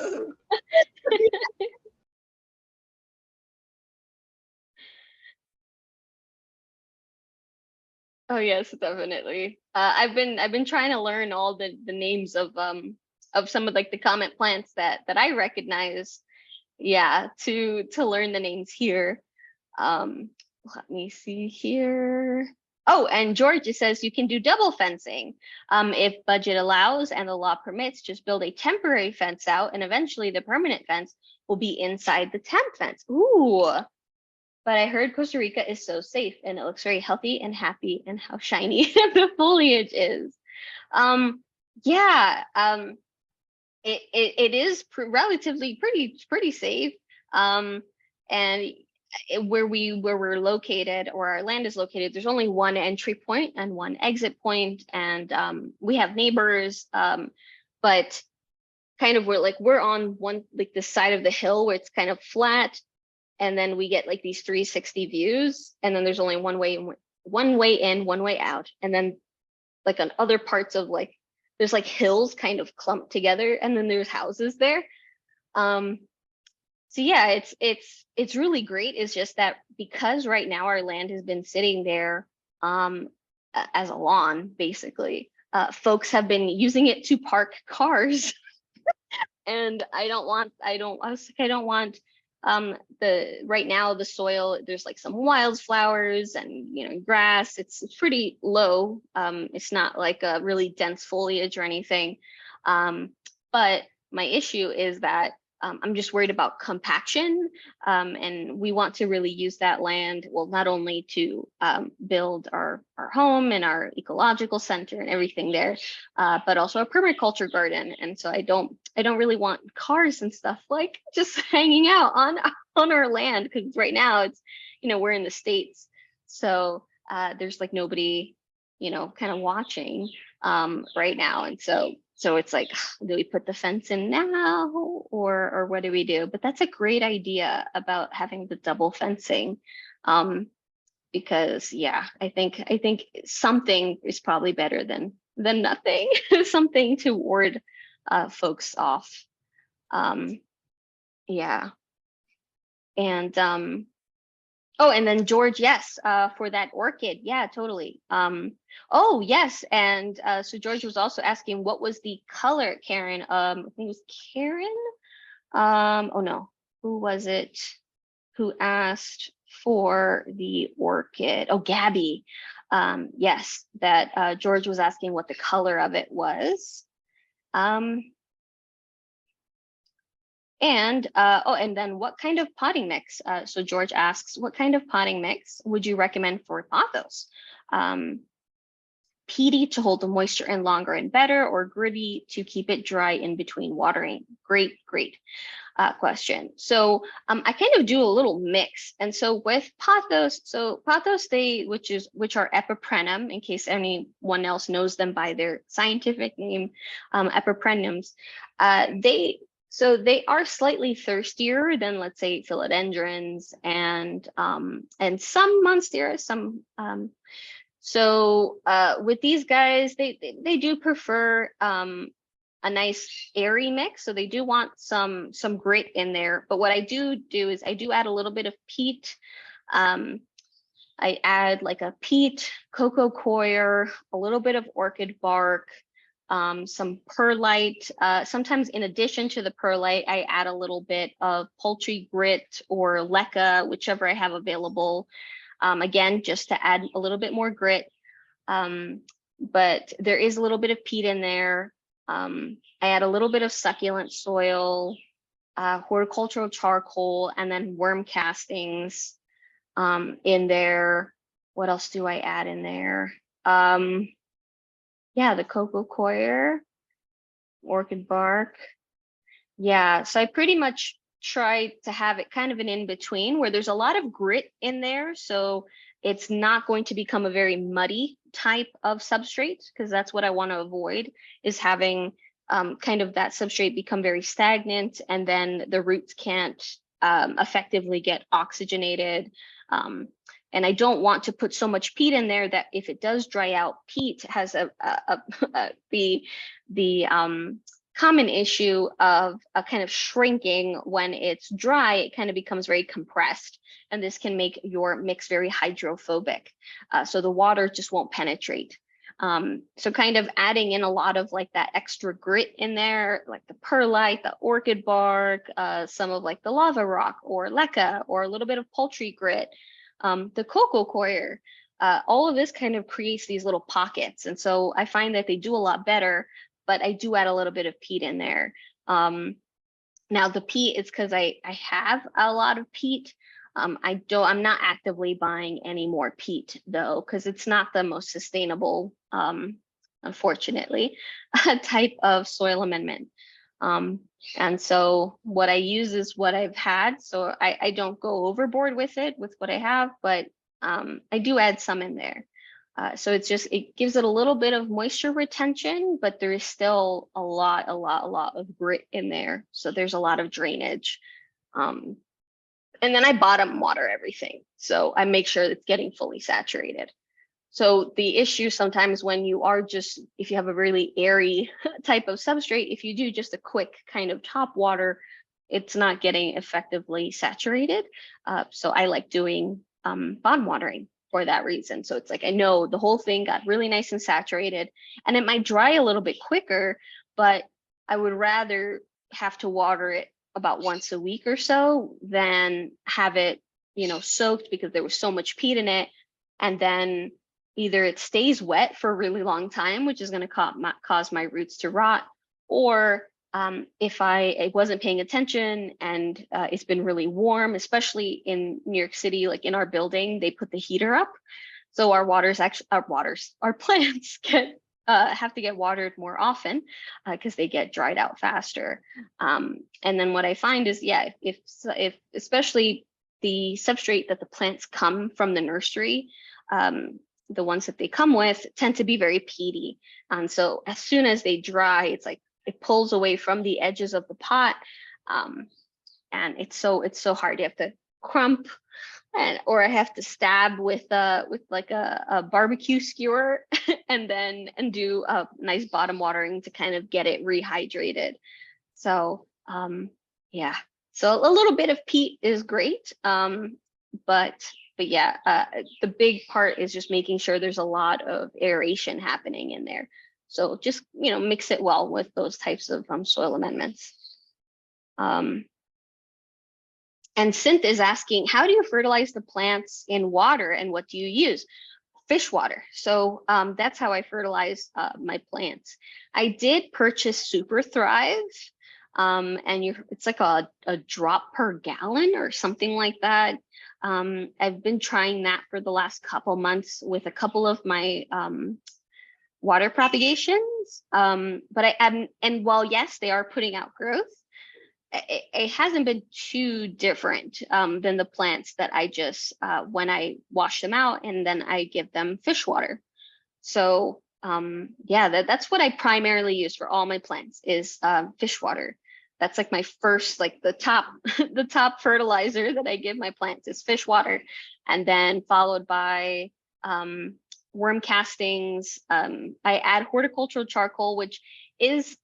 Oh yes, definitely. I've been trying to learn all the names of some of like the common plants that I recognize. Yeah, to learn the names here. Um, Let me see here. Oh, and George it says you can do double fencing. If budget allows and the law permits, just build a temporary fence out, and eventually the permanent fence will be inside the temp fence. Ooh. But I heard Costa Rica is so safe and it looks very healthy and happy, and how shiny the foliage is. Um, yeah, it is relatively pretty safe. And where we're located, or our land is located, there's only one entry point and one exit point, and we have neighbors. But kind of we're on one like the side of the hill where it's kind of flat, and then we get like these 360 views, and then there's only one way in, one way out, and then like on other parts of like there's like hills kind of clumped together, and then there's houses there. um so yeah, it's really great. It's just that because right now our land has been sitting there as a lawn basically, folks have been using it to park cars. And I was like, I don't want the right now the soil, there's like some wildflowers and grass. It's pretty low. It's not like a really dense foliage or anything. But my issue is that I'm just worried about compaction, and we want to really use that land, well, not only to build our home and our ecological center and everything there, but also a permaculture garden. And so I don't really want cars and stuff like just hanging out on our land, because right now it's we're in the States, so there's like nobody kind of watching right now. And so it's like, do we put the fence in now, or what do we do? But that's a great idea about having the double fencing, because yeah, I think something is probably better than nothing. Something to ward folks off. Yeah. And Oh, and then George, yes, for that orchid. Yeah, totally. Oh, yes. And so George was also asking what was the color, Karen? I think it was Karen. Oh no, who was it who asked for the orchid? Oh, Gabby. Yes, that George was asking what the color of it was. And oh, and then what kind of potting mix? So George asks, what kind of potting mix would you recommend for pothos? Peaty to hold the moisture in longer and better, or gritty to keep it dry in between watering? Great, great question. So I kind of do a little mix. And so with pothos, so pothos, which are epiprenum, in case anyone else knows them by their scientific name, epiprenums, they are slightly thirstier than, let's say, philodendrons and some monstera, some with these guys, they do prefer a nice airy mix, so they do want some grit in there. But what I do is I do add a little bit of peat. I add like a peat, cocoa coir, a little bit of orchid bark, some perlite. Sometimes in addition to the perlite, I add a little bit of poultry grit or leca, whichever I have available. Again, just to add a little bit more grit. But there is a little bit of peat in there. I add a little bit of succulent soil, horticultural charcoal, and then worm castings in there. What else do I add in there? Yeah, the cocoa coir, orchid bark. Yeah, so I pretty much try to have it kind of an in-between where there's a lot of grit in there. So it's not going to become a very muddy type of substrate, because that's what I want to avoid, is having kind of that substrate become very stagnant, and then the roots can't effectively get oxygenated. And I don't want to put so much peat in there that if it does dry out, peat has the common issue of a kind of shrinking. When it's dry, it kind of becomes very compressed, and this can make your mix very hydrophobic. So the water just won't penetrate. So kind of adding in a lot of like that extra grit in there, like the perlite, the orchid bark, some of like the lava rock or leca, or a little bit of poultry grit, the cocoa coir, all of this kind of creates these little pockets. And so I find that they do a lot better, but I do add a little bit of peat in there. Now the peat is because I have a lot of peat. I'm not actively buying any more peat though, because it's not the most sustainable, unfortunately, type of soil amendment. And so what I use is what I've had. So I don't go overboard with it, with what I have, but I do add some in there. So it gives it a little bit of moisture retention, but there is still a lot of grit in there. So there's a lot of drainage. And then I bottom water everything. So I make sure it's getting fully saturated. So the issue sometimes when you are if you have a really airy type of substrate, if you do just a quick kind of top water, it's not getting effectively saturated. So I like doing bottom watering for that reason. So it's like, I know the whole thing got really nice and saturated, and it might dry a little bit quicker, but I would rather have to water it about once a week or so than have it, soaked, because there was so much peat in it. And then either it stays wet for a really long time, which is going to cause my roots to rot, or if I wasn't paying attention and it's been really warm, especially in New York City, like in our building, they put the heater up. So our plants have to get watered more often because they get dried out faster. And then what I find is, if especially the substrate that the plants come from the nursery, the ones that they come with tend to be very peaty. And so as soon as they dry, it's like it pulls away from the edges of the pot. And it's so hard. You have to crump, or I have to stab with like a barbecue skewer and do a nice bottom watering to kind of get it rehydrated. So yeah, so a little bit of peat is great, but yeah, the big part is just making sure there's a lot of aeration happening in there. So just, mix it well with those types of soil amendments. And Synth is asking, how do you fertilize the plants in water and what do you use? Fish water. So that's how I fertilize my plants. I did purchase Super Thrive, and it's like a drop per gallon or something like that. I've been trying that for the last couple months with a couple of my water propagations. But and while yes, they are putting out growth, it hasn't been too different than the plants that I just, when I wash them out and then I give them fish water. So yeah, that's what I primarily use for all my plants is fish water. That's like my first, like the top, the top fertilizer that I give my plants is fish water. And then followed by worm castings. I add horticultural charcoal, which is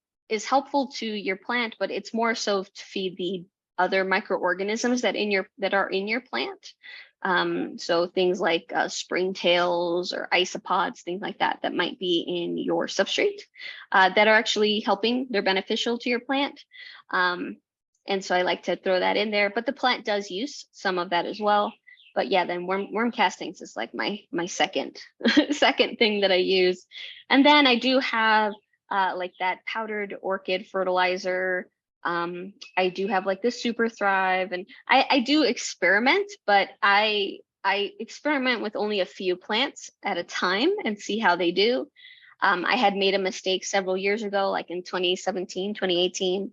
helpful to your plant, but it's more so to feed the other microorganisms that are in your plant. So things like springtails or isopods, things like that might be in your substrate that are actually helping. They're beneficial to your plant. And so I like to throw that in there, but the plant does use some of that as well. But yeah, then worm castings is like my second second thing that I use. And then I do have like that powdered orchid fertilizer. I do have like the Super Thrive, and I do experiment, but I experiment with only a few plants at a time and see how they do. I had made a mistake several years ago, like in 2017, 2018,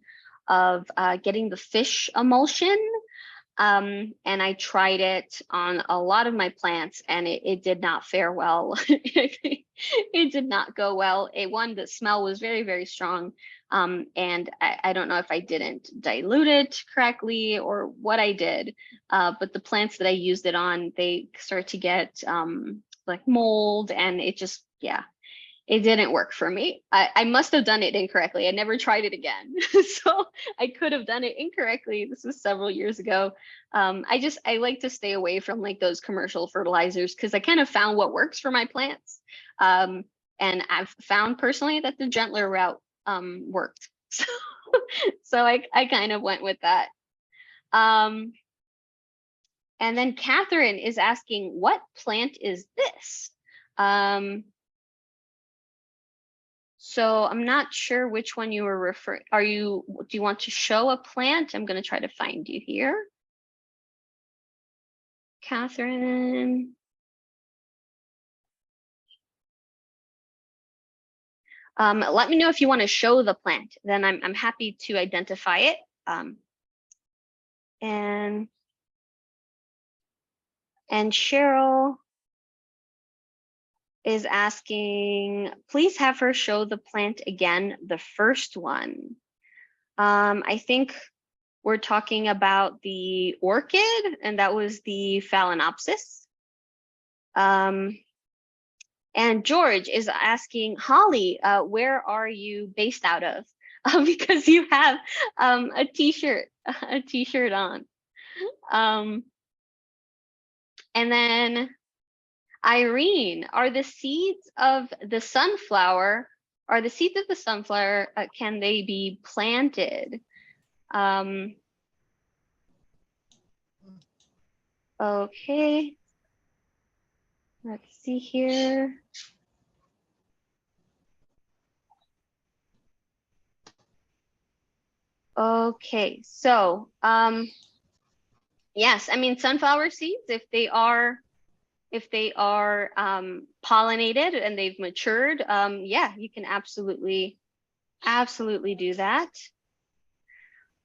of getting the fish emulsion. And I tried it on a lot of my plants and it did not fare well. It did not go well. The smell was very, very strong. And I don't know if I didn't dilute it correctly or what I did, but the plants that I used it on, they start to get like mold, and it just, yeah, it didn't work for me. I must have done it incorrectly. I never tried it again. So I could have done it incorrectly. This was several years ago. I like to stay away from like those commercial fertilizers because I kind of found what works for my plants. And I've found personally that the gentler route worked. So I kind of went with that. And then Catherine is asking, what plant is this? So I'm not sure which one you were referring. Do you want to show a plant? I'm going to try to find you here. Catherine. Let me know if you want to show the plant. Then I'm happy to identify it. And Cheryl is asking, please have her show the plant again, the first one. I think we're talking about the orchid, and that was the Phalaenopsis. And George is asking, Holly, where are you based out of? Because you have a t-shirt on. And then Irene, are the seeds of the sunflower, can they be planted? Okay. Let's see here. Okay, so yes, I mean sunflower seeds, if they are pollinated and they've matured, yeah, you can absolutely do that.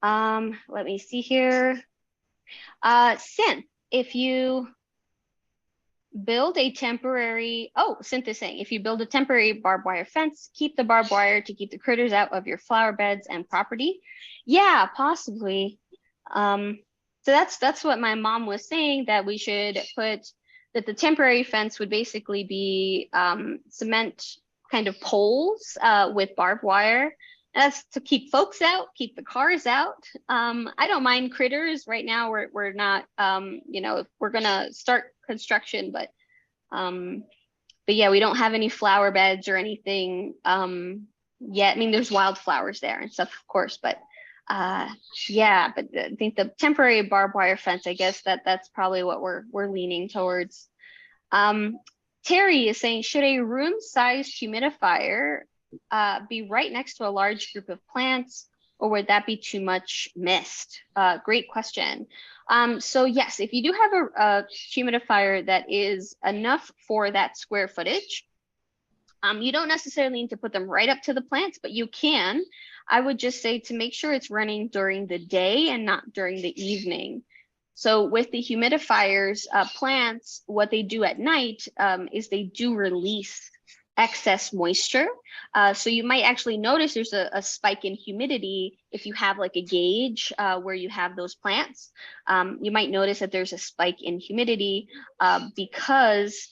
Let me see here. Synth, if you build a temporary, Synth is saying, if you build a temporary barbed wire fence, keep the barbed wire to keep the critters out of your flower beds and property. Yeah, possibly. So that's what my mom was saying, that we should put, that the temporary fence would basically be cement kind of poles with barbed wire. That's to keep folks out, keep the cars out. I don't mind critters right now. We're not, if we're gonna start construction, but yeah, we don't have any flower beds or anything yet. I mean, there's wildflowers there and stuff, of course, but yeah, but I think the temporary barbed wire fence, I guess that's probably what we're leaning towards. Terry is saying, should a room-sized humidifier be right next to a large group of plants, or would that be too much mist? Great question. So yes, if you do have a humidifier that is enough for that square footage, you don't necessarily need to put them right up to the plants, but you can. I would just say to make sure it's running during the day and not during the evening. So with the humidifiers, plants, what they do at night is they do release excess moisture. So you might actually notice there's a spike in humidity if you have like a gauge where you have those plants. You might notice that there's a spike in humidity because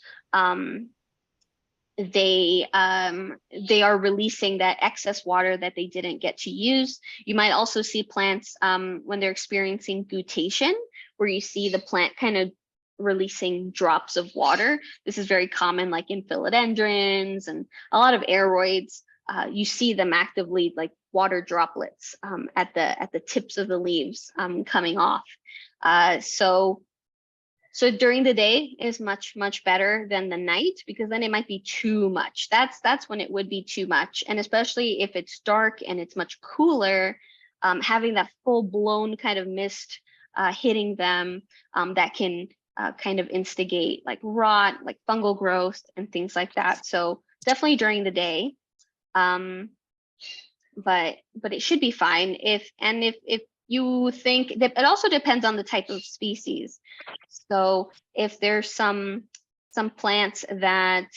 they are releasing that excess water that they didn't get to use. You might also see plants when they're experiencing guttation, where you see the plant kind of releasing drops of water. This is very common, like in philodendrons and a lot of aeroids. You see them actively, like water droplets at the tips of the leaves coming off. So during the day is much better than the night, because then it might be too much. That's when it would be too much, and especially if it's dark and it's much cooler, having that full blown kind of mist hitting them that can kind of instigate like rot, like fungal growth and things like that. So definitely during the day, but it should be fine if you think that. It also depends on the type of species. So if there's some plants that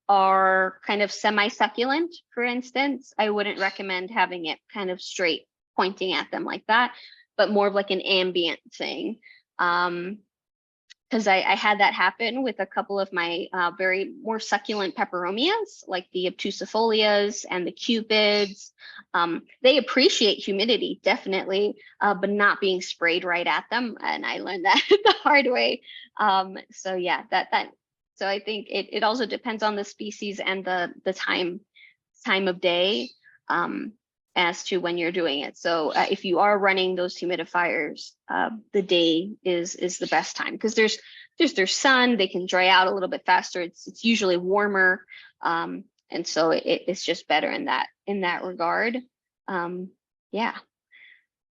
are kind of semi-succulent, for instance, I wouldn't recommend having it kind of straight pointing at them like that, but more of like an ambient thing. Because I had that happen with a couple of my very more succulent peperomias, like the obtusifolias and the cupids. They appreciate humidity, definitely, but not being sprayed right at them. And I learned that the hard way. So yeah, so I think it also depends on the species and the time of day as to when you're doing it. So if you are running those humidifiers, the day is the best time, because there's sun, they can dry out a little bit faster. It's usually warmer, and so it's just better in that regard. Yeah.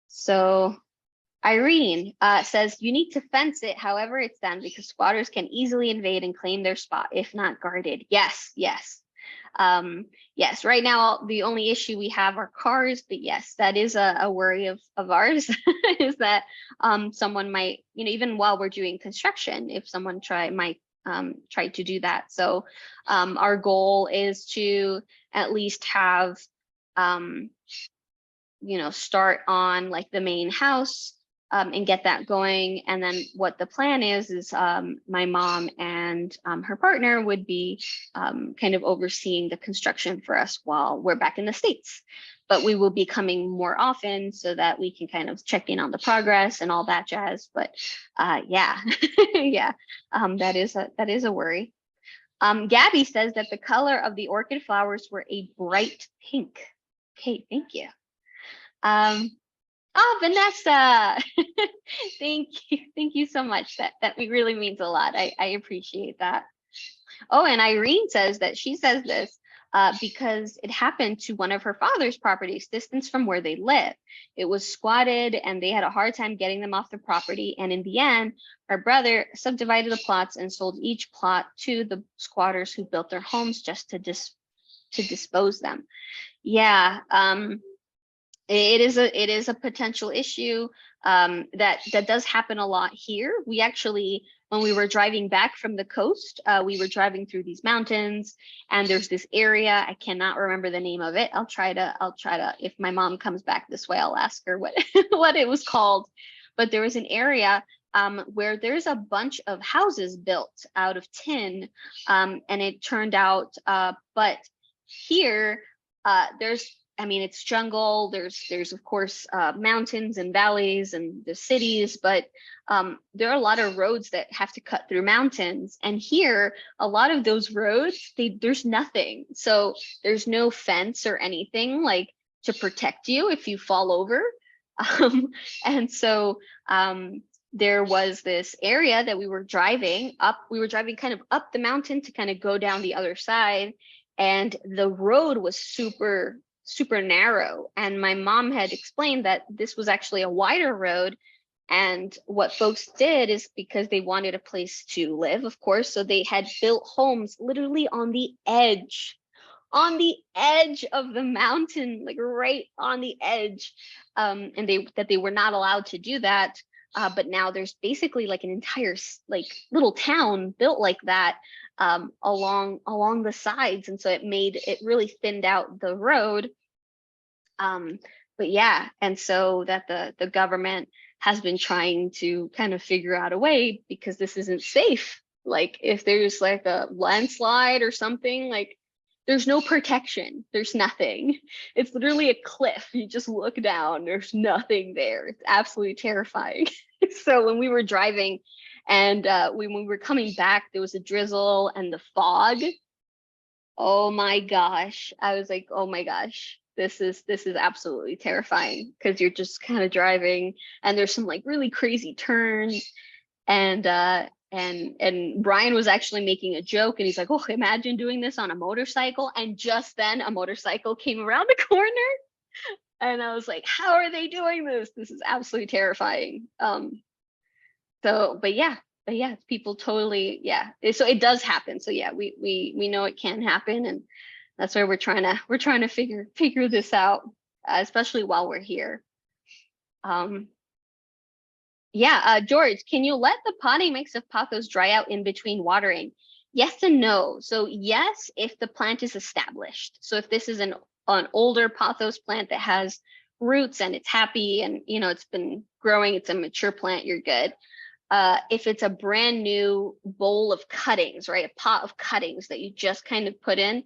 So Irene says, you need to fence it however it's done, because squatters can easily invade and claim their spot if not guarded. Yes. Yes, right now the only issue we have are cars, but yes, that is a worry of ours is that someone might, even while we're doing construction, if someone might try to do that. So our goal is to at least have start on like the main house and get that going. And then what the plan is my mom and her partner would be kind of overseeing the construction for us while we're back in the States. But we will be coming more often so that we can kind of check in on the progress and all that jazz. But yeah, yeah, that is a worry. Gabby says that the color of the orchid flowers were a bright pink. Okay, thank you. Oh, Vanessa, thank you so much. That really means a lot. I appreciate that. Oh, and Irene says that she says this because it happened to one of her father's properties, distance from where they live. It was squatted and they had a hard time getting them off the property. And in the end, her brother subdivided the plots and sold each plot to the squatters who built their homes just to dispose them. Yeah. It is a potential issue that does happen a lot here. We actually, when we were driving back from the coast, we were driving through these mountains, and there's this area, I cannot remember the name of it. I'll try to, if my mom comes back this way, I'll ask her what what it was called. But there was an area where there's a bunch of houses built out of tin, and it turned out, but here there's I mean, it's jungle. There's of course mountains and valleys and the cities, but there are a lot of roads that have to cut through mountains. And here, a lot of those roads, there's nothing. So there's no fence or anything like to protect you if you fall over. And so there was this area that we were driving up. We were driving kind of up the mountain to kind of go down the other side. And the road was super narrow. And my mom had explained that this was actually a wider road. And what folks did is because they wanted a place to live, of course, so they had built homes literally on the edge of the mountain, like right on the edge. And they were not allowed to do that. But now there's basically like an entire like little town built like that along the sides, and so it really thinned out the road. But yeah, and so that the government has been trying to kind of figure out a way, because this isn't safe. Like if there's like a landslide or something, like there's no protection, there's nothing. It's literally a cliff. You just look down, there's nothing there. It's absolutely terrifying. So when we were driving and when we were coming back, there was a drizzle and the fog. Oh my gosh. I was like, oh my gosh, this is absolutely terrifying, because you're just kind of driving and there's some like really crazy turns. And Brian was actually making a joke, and he's like, oh, imagine doing this on a motorcycle. And just then a motorcycle came around the corner. And I was like, how are they doing this? This is absolutely terrifying. But yeah, people totally, yeah. So it does happen. So yeah, we know it can happen, and that's why we're trying to figure this out, especially while we're here. Yeah, George, can you let the potting mix of pothos dry out in between watering? Yes and no. So yes, if the plant is established. So if this is an older pothos plant that has roots and it's happy and it's been growing, it's a mature plant, you're good. If it's a brand new bowl of cuttings, right, a pot of cuttings that you just kind of put in,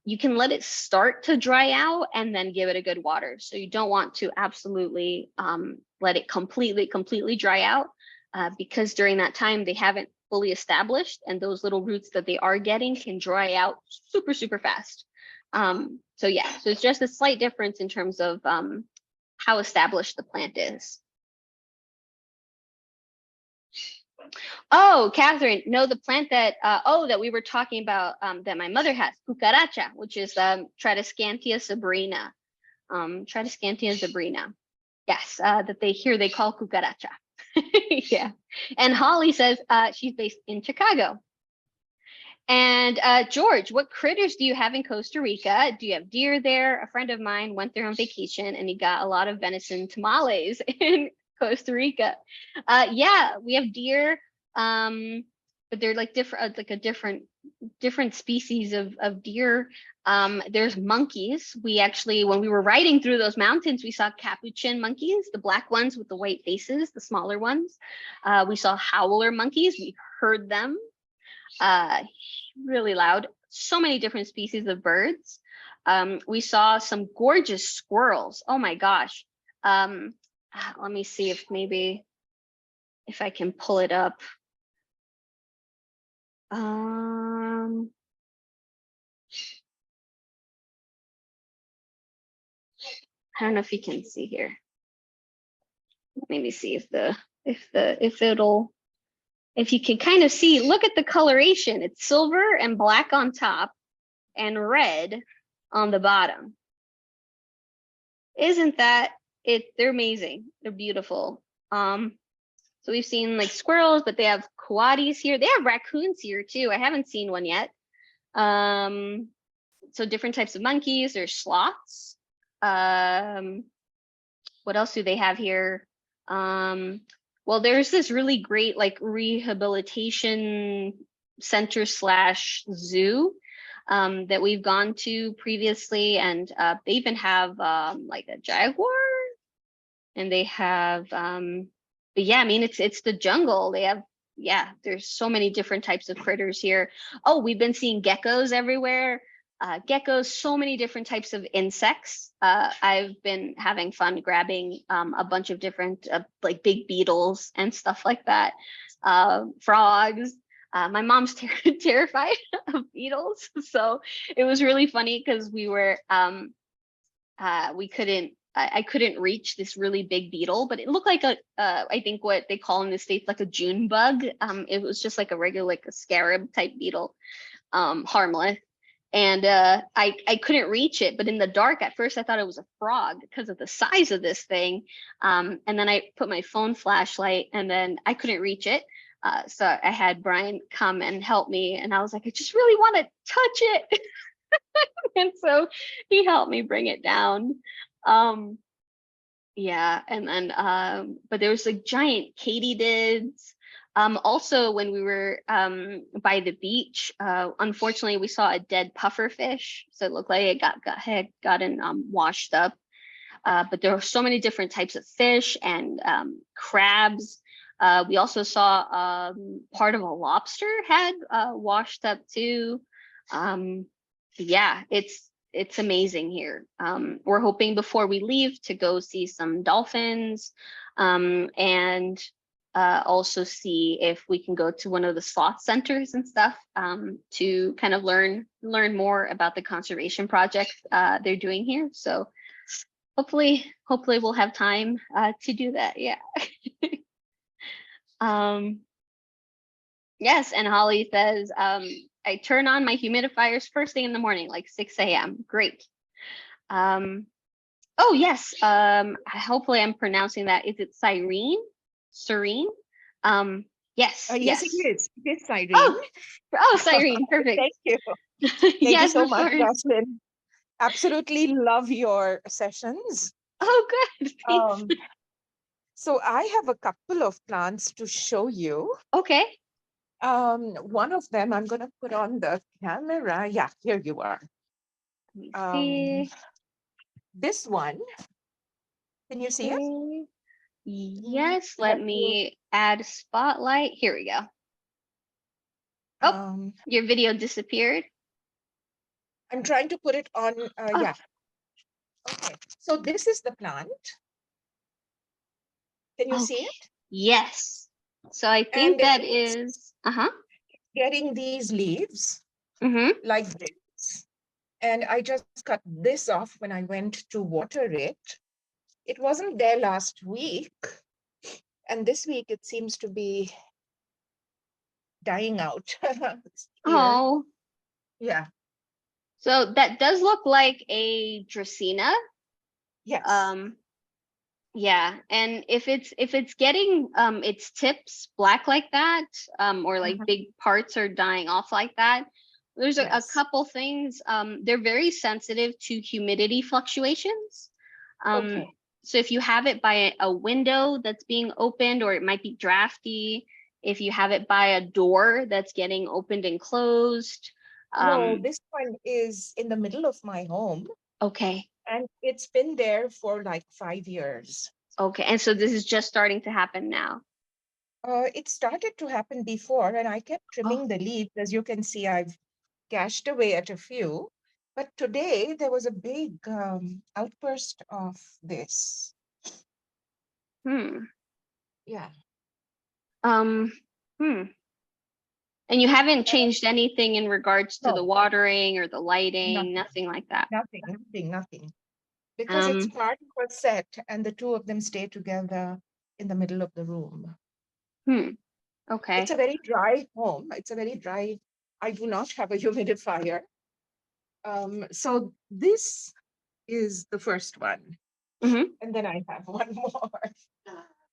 you can let it start to dry out and then give it a good water. So you don't want to absolutely let it completely dry out, because during that time they haven't fully established, and those little roots that they are getting can dry out super fast. So yeah, so it's just a slight difference in terms of how established the plant is. Oh, Catherine, no, the plant that that we were talking about, that my mother has, cucaracha, which is Tradescantia sabrina. Tradescantia sabrina. Yes, that they call cucaracha. Yeah. And Holly says she's based in Chicago. And George, what critters do you have in Costa Rica? Do you have deer there? A friend of mine went there on vacation and he got a lot of venison tamales in Costa Rica. Yeah, we have deer, but they're like different, like a different species of deer. There's monkeys. We actually, when we were riding through those mountains, we saw capuchin monkeys, the black ones with the white faces, the smaller ones. We saw howler monkeys. We heard them really loud. So many different species of birds. We saw some gorgeous squirrels. Oh my gosh. Let me see if I can pull it up. I don't know if you can see here. Let me see if you can kind of see, look at the coloration. It's silver and black on top and red on the bottom. Isn't that it? They're amazing. They're beautiful. So we've seen like squirrels, but they have coatis here. They have raccoons here too. I haven't seen one yet. So different types of monkeys. There's sloths. What else do they have here? Well, there's this really great like rehabilitation center / zoo that we've gone to previously, and they even have like a jaguar, and they have but yeah, I mean it's the jungle. They have, yeah, there's so many different types of critters here. Oh, we've been seeing geckos everywhere. geckos, so many different types of insects. I've been having fun grabbing a bunch of different like big beetles and stuff like that. Frogs. My mom's terrified of beetles, so it was really funny because we couldn't. I couldn't reach this really big beetle, but it looked like I think what they call in the States like a June bug. It was just like a regular, like a scarab type beetle, harmless. And I couldn't reach it, but in the dark at first I thought it was a frog because of the size of this thing. And then I put my phone flashlight, and then I couldn't reach it. So I had Brian come and help me, and I was like, I just really want to touch it. And so he helped me bring it down. Yeah, and then but there was like giant katydids. Also, when we were by the beach, unfortunately, we saw a dead pufferfish. So it looked like it had gotten washed up. But there were so many different types of fish and crabs. We also saw part of a lobster had washed up too. Yeah, it's amazing here. We're hoping before we leave to go see some dolphins, and also see if we can go to one of the sloth centers and stuff, to kind of learn more about the conservation project they're doing here. So hopefully we'll have time to do that. Yeah. Yes, and Holly says, I turn on my humidifiers first thing in the morning, like 6 a.m. Great. Oh yes, hopefully I'm pronouncing that. Is it Cyrene? Serene? Yes, Yes, yes. it is. It is Cyrene. Oh, Cyrene, perfect. Thank you. Thank you Yes, so of much, course. Jocelyn. Absolutely love your sessions. Oh, good. Thanks. So I have a couple of plants to show you. Okay. One of them I'm going to put on the camera. Yeah, here you are. Let me see. This one, can you see it? Okay. Yes, let me add spotlight. Here we go. Oh, your video disappeared. I'm trying to put it on. Oh. Yeah. Okay. So this is the plant. Can you see it? Yes. So I think that is getting these leaves like this. And I just cut this off when I went to water it. It wasn't there last week. And this week it seems to be dying out. Oh. Yeah. So that does look like a Dracaena. Yes. Yeah, and if it's getting its tips black like that, or like big parts are dying off like that, there's a couple things. They're very sensitive to humidity fluctuations. So if you have it by a window that's being opened, or it might be drafty, if you have it by a door that's getting opened and closed. No, this one is in the middle of my home. Okay. And it's been there for like 5 years. Okay, and so this is just starting to happen now. It started to happen before, and I kept trimming the leaves. As you can see, I've gashed away at a few. But today there was a big outburst of this. Yeah. And you haven't changed anything in regards to the watering or the lighting, nothing like that? Nothing. Because it's part of a set, and the two of them stay together in the middle of the room. Okay. It's a very dry home. It's a very dry, I do not have a humidifier. So this is the first one. And then I have one more.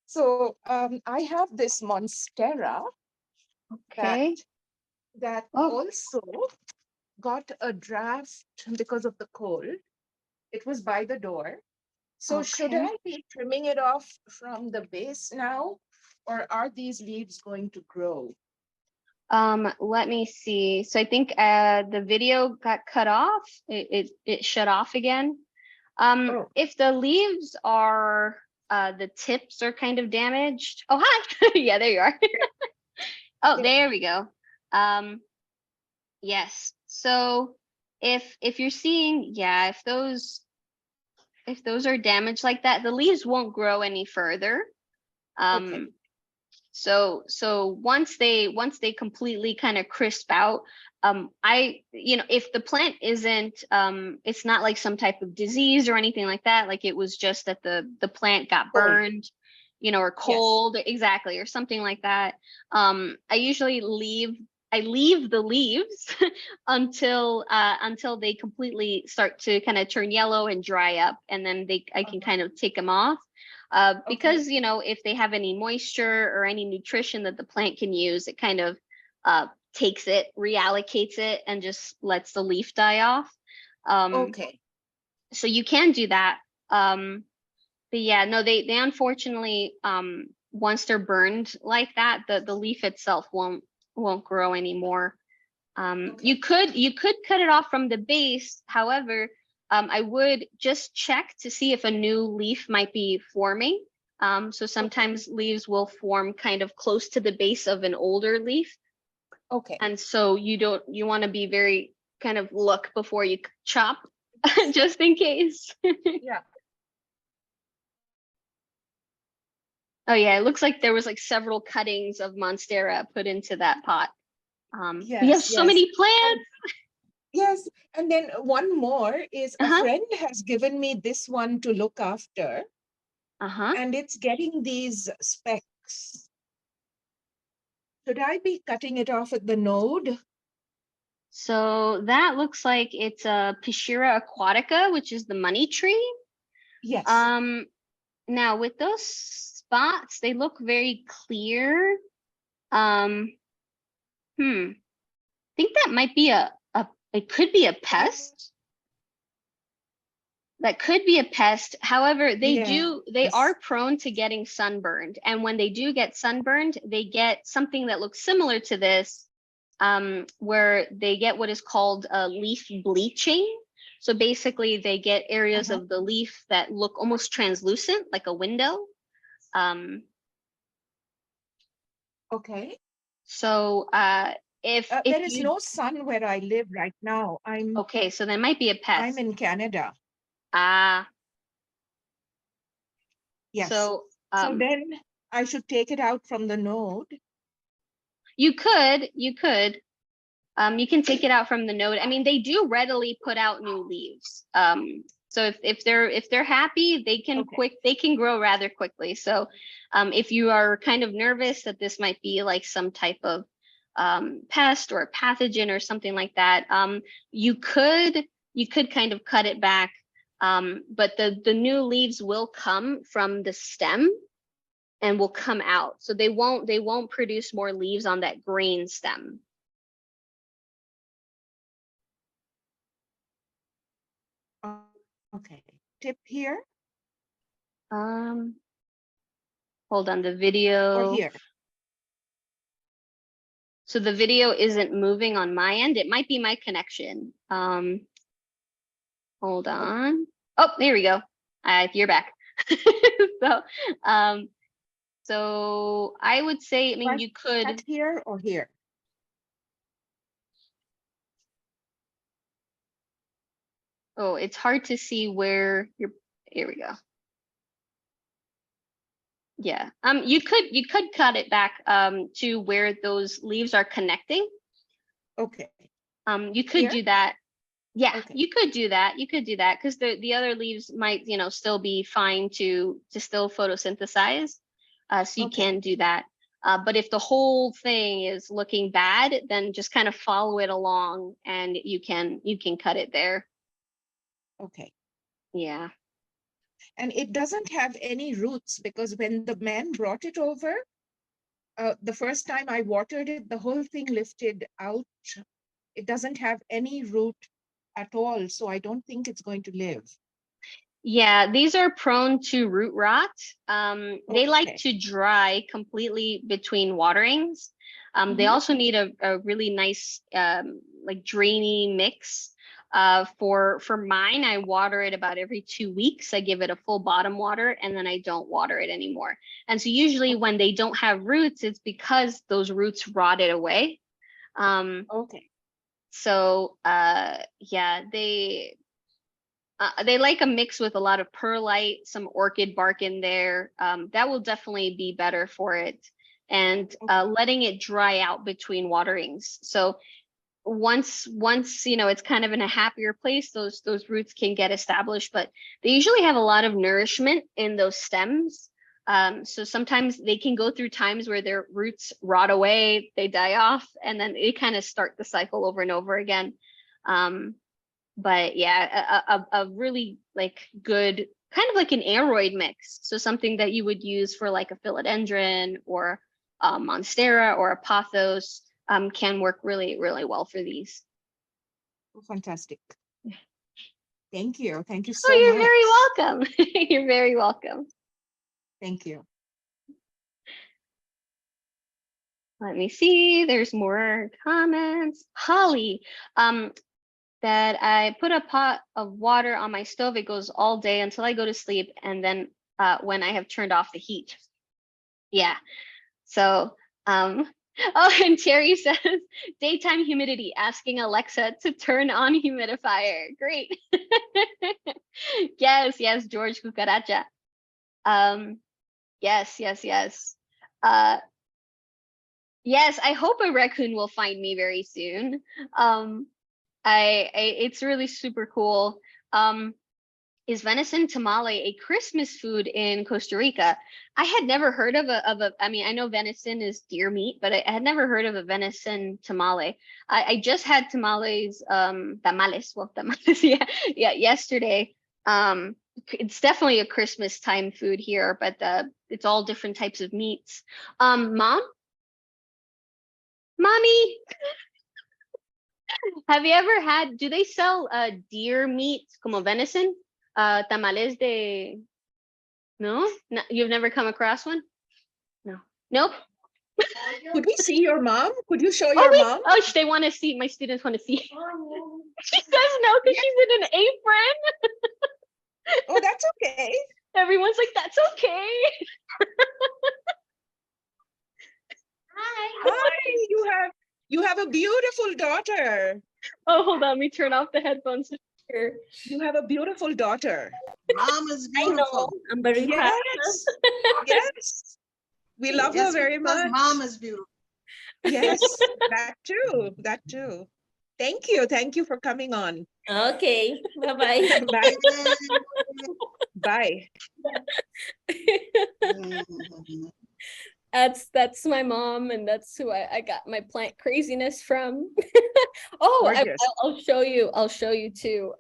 So I have this Monstera that also got a draft because of the cold. It was by the door. So should I be trimming it off from the base now, or are these leaves going to grow? Let me see. So I think the video got cut off. It shut off again. If the leaves are the tips are kind of damaged. Oh, hi. Yeah, there you are. Oh, there we go. Yes. So if you're seeing, yeah, if those are damaged like that, the leaves won't grow any further. Okay. So once they completely kind of crisp out, if the plant isn't, it's not like some type of disease or anything like that, like it was just that the plant got Cold. burned, or Yes. cold, exactly, or something like that. I usually leave the leaves until they completely start to kind of turn yellow and dry up, and then I can kind of take them off. Because if they have any moisture or any nutrition that the plant can use, it kind of takes it, reallocates it, and just lets the leaf die off. Okay. So you can do that. But yeah, no, they unfortunately, once they're burned like that, the leaf itself won't grow anymore. Okay. You could cut it off from the base. However, I would just check to see if a new leaf might be forming. So sometimes leaves will form kind of close to the base of an older leaf. Okay. And so you want to be very kind of look before you chop, just in case. Yeah. Oh yeah, it looks like there was like several cuttings of Monstera put into that pot. We have Yes. so Yes. many plants. Yes. And then one more is a Uh-huh. friend has given me this one to look after, Uh-huh. and it's getting these specks. Should I be cutting it off at the node? So that looks like it's a Pishira aquatica, which is the money tree. Yes. Now with those spots, they look very clear. I think that might be it could be a pest. That could be a pest. However, they are Yes. prone to getting sunburned. And when they do get sunburned, they get something that looks similar to this, where they get what is called leaf bleaching. So basically, they get areas of the leaf that look almost translucent, like a window. Okay. So if There is you no sun where I live right now. okay, so there might be a I'm pest. in Canada. Ah, Yes. so So then I should take it out from the node. you can take it out from the node. I mean, they do readily put out new leaves. So if they're happy, they can grow rather quickly. So if you are kind of nervous that this might be like some type of pest or pathogen or something like that, you could kind of cut it back. But the new leaves will come from the stem and will come out. So they won't produce more leaves on that green stem. Okay. Tip here Hold on, the or video. here? So the video isn't moving on my end. It might be my connection. Hold on. Oh, there we go. You're back. So, so I would say, I mean, you could. Cut here or here? Oh, it's hard to see where you're. Here we go. Yeah. You could cut it back to where those leaves are connecting. Okay. You could Here? do that. Yeah, Okay. you could do that. You could do that because the other leaves might, still be fine to still photosynthesize. So you Okay. can do that. But if the whole thing is looking bad, then just kind of follow it along and you can cut it there. Okay. Yeah. And it doesn't have any roots because when the man brought it over, the first time I watered it, the whole thing lifted out. It doesn't have any root at all. So I don't think it's going to live. Yeah, these are prone to root rot. They like Okay. to dry completely between waterings. They also need a really nice like drainy mix. For mine, I water it about every 2 weeks. I give it a full bottom water and then I don't water it anymore. And so usually when they don't have roots, it's because those roots rotted away. Okay. So yeah, they like a mix with a lot of perlite, some orchid bark in there. That will definitely be better for it. And letting it dry out between waterings. So once it's kind of in a happier place, those roots can get established, but they usually have a lot of nourishment in those stems. So sometimes they can go through times where their roots rot away, they die off, and then they kind of start the cycle over and over again. But yeah, a really like good kind of like an aroid mix. So something that you would use for like a philodendron or a monstera or a pothos can work really, really well for these. Oh, fantastic. Thank you. Thank you Oh, so you're much. very welcome. You're very welcome. Thank you. Let me see. There's more comments. Holly, that I put a pot of water on my stove. It goes all day until I go to sleep, and then when I have turned off the heat. Yeah. So, oh, and Terry says daytime humidity, asking Alexa to turn on humidifier. Great. Yes, George Cucaracha. Yes. Yes, I hope a raccoon will find me very soon. It's really super cool. Is venison tamale a Christmas food in Costa Rica? I had never heard of I mean, I know venison is deer meat, but I had never heard of a venison tamale. I just had tamales, tamales, yeah, yesterday. It's definitely a Christmas time food here, but it's all different types of meats. Mommy, have you ever had, do they sell deer meat como venison? Tamales de, no? You've never come across one? No. Nope. Could we see your mom? Could you show Oh, your wait. mom? Oh, they want to see, my students want to see. She says no because she's in an apron. Oh, that's okay. Everyone's like, that's okay. Hi, you have a beautiful daughter. Oh, hold on, let me turn off the headphones here. You have a beautiful daughter. Mom is I know, beautiful. I'm very proud. Yes. Yes. We love her It's very because much. mom is beautiful. Yes, that too. That too. Thank you. Thank you for coming on. Okay, bye-bye. Bye. Bye. Mhm. That's my mom, and that's who I got my plant craziness from. Oh, Gorgeous. I'll show you too.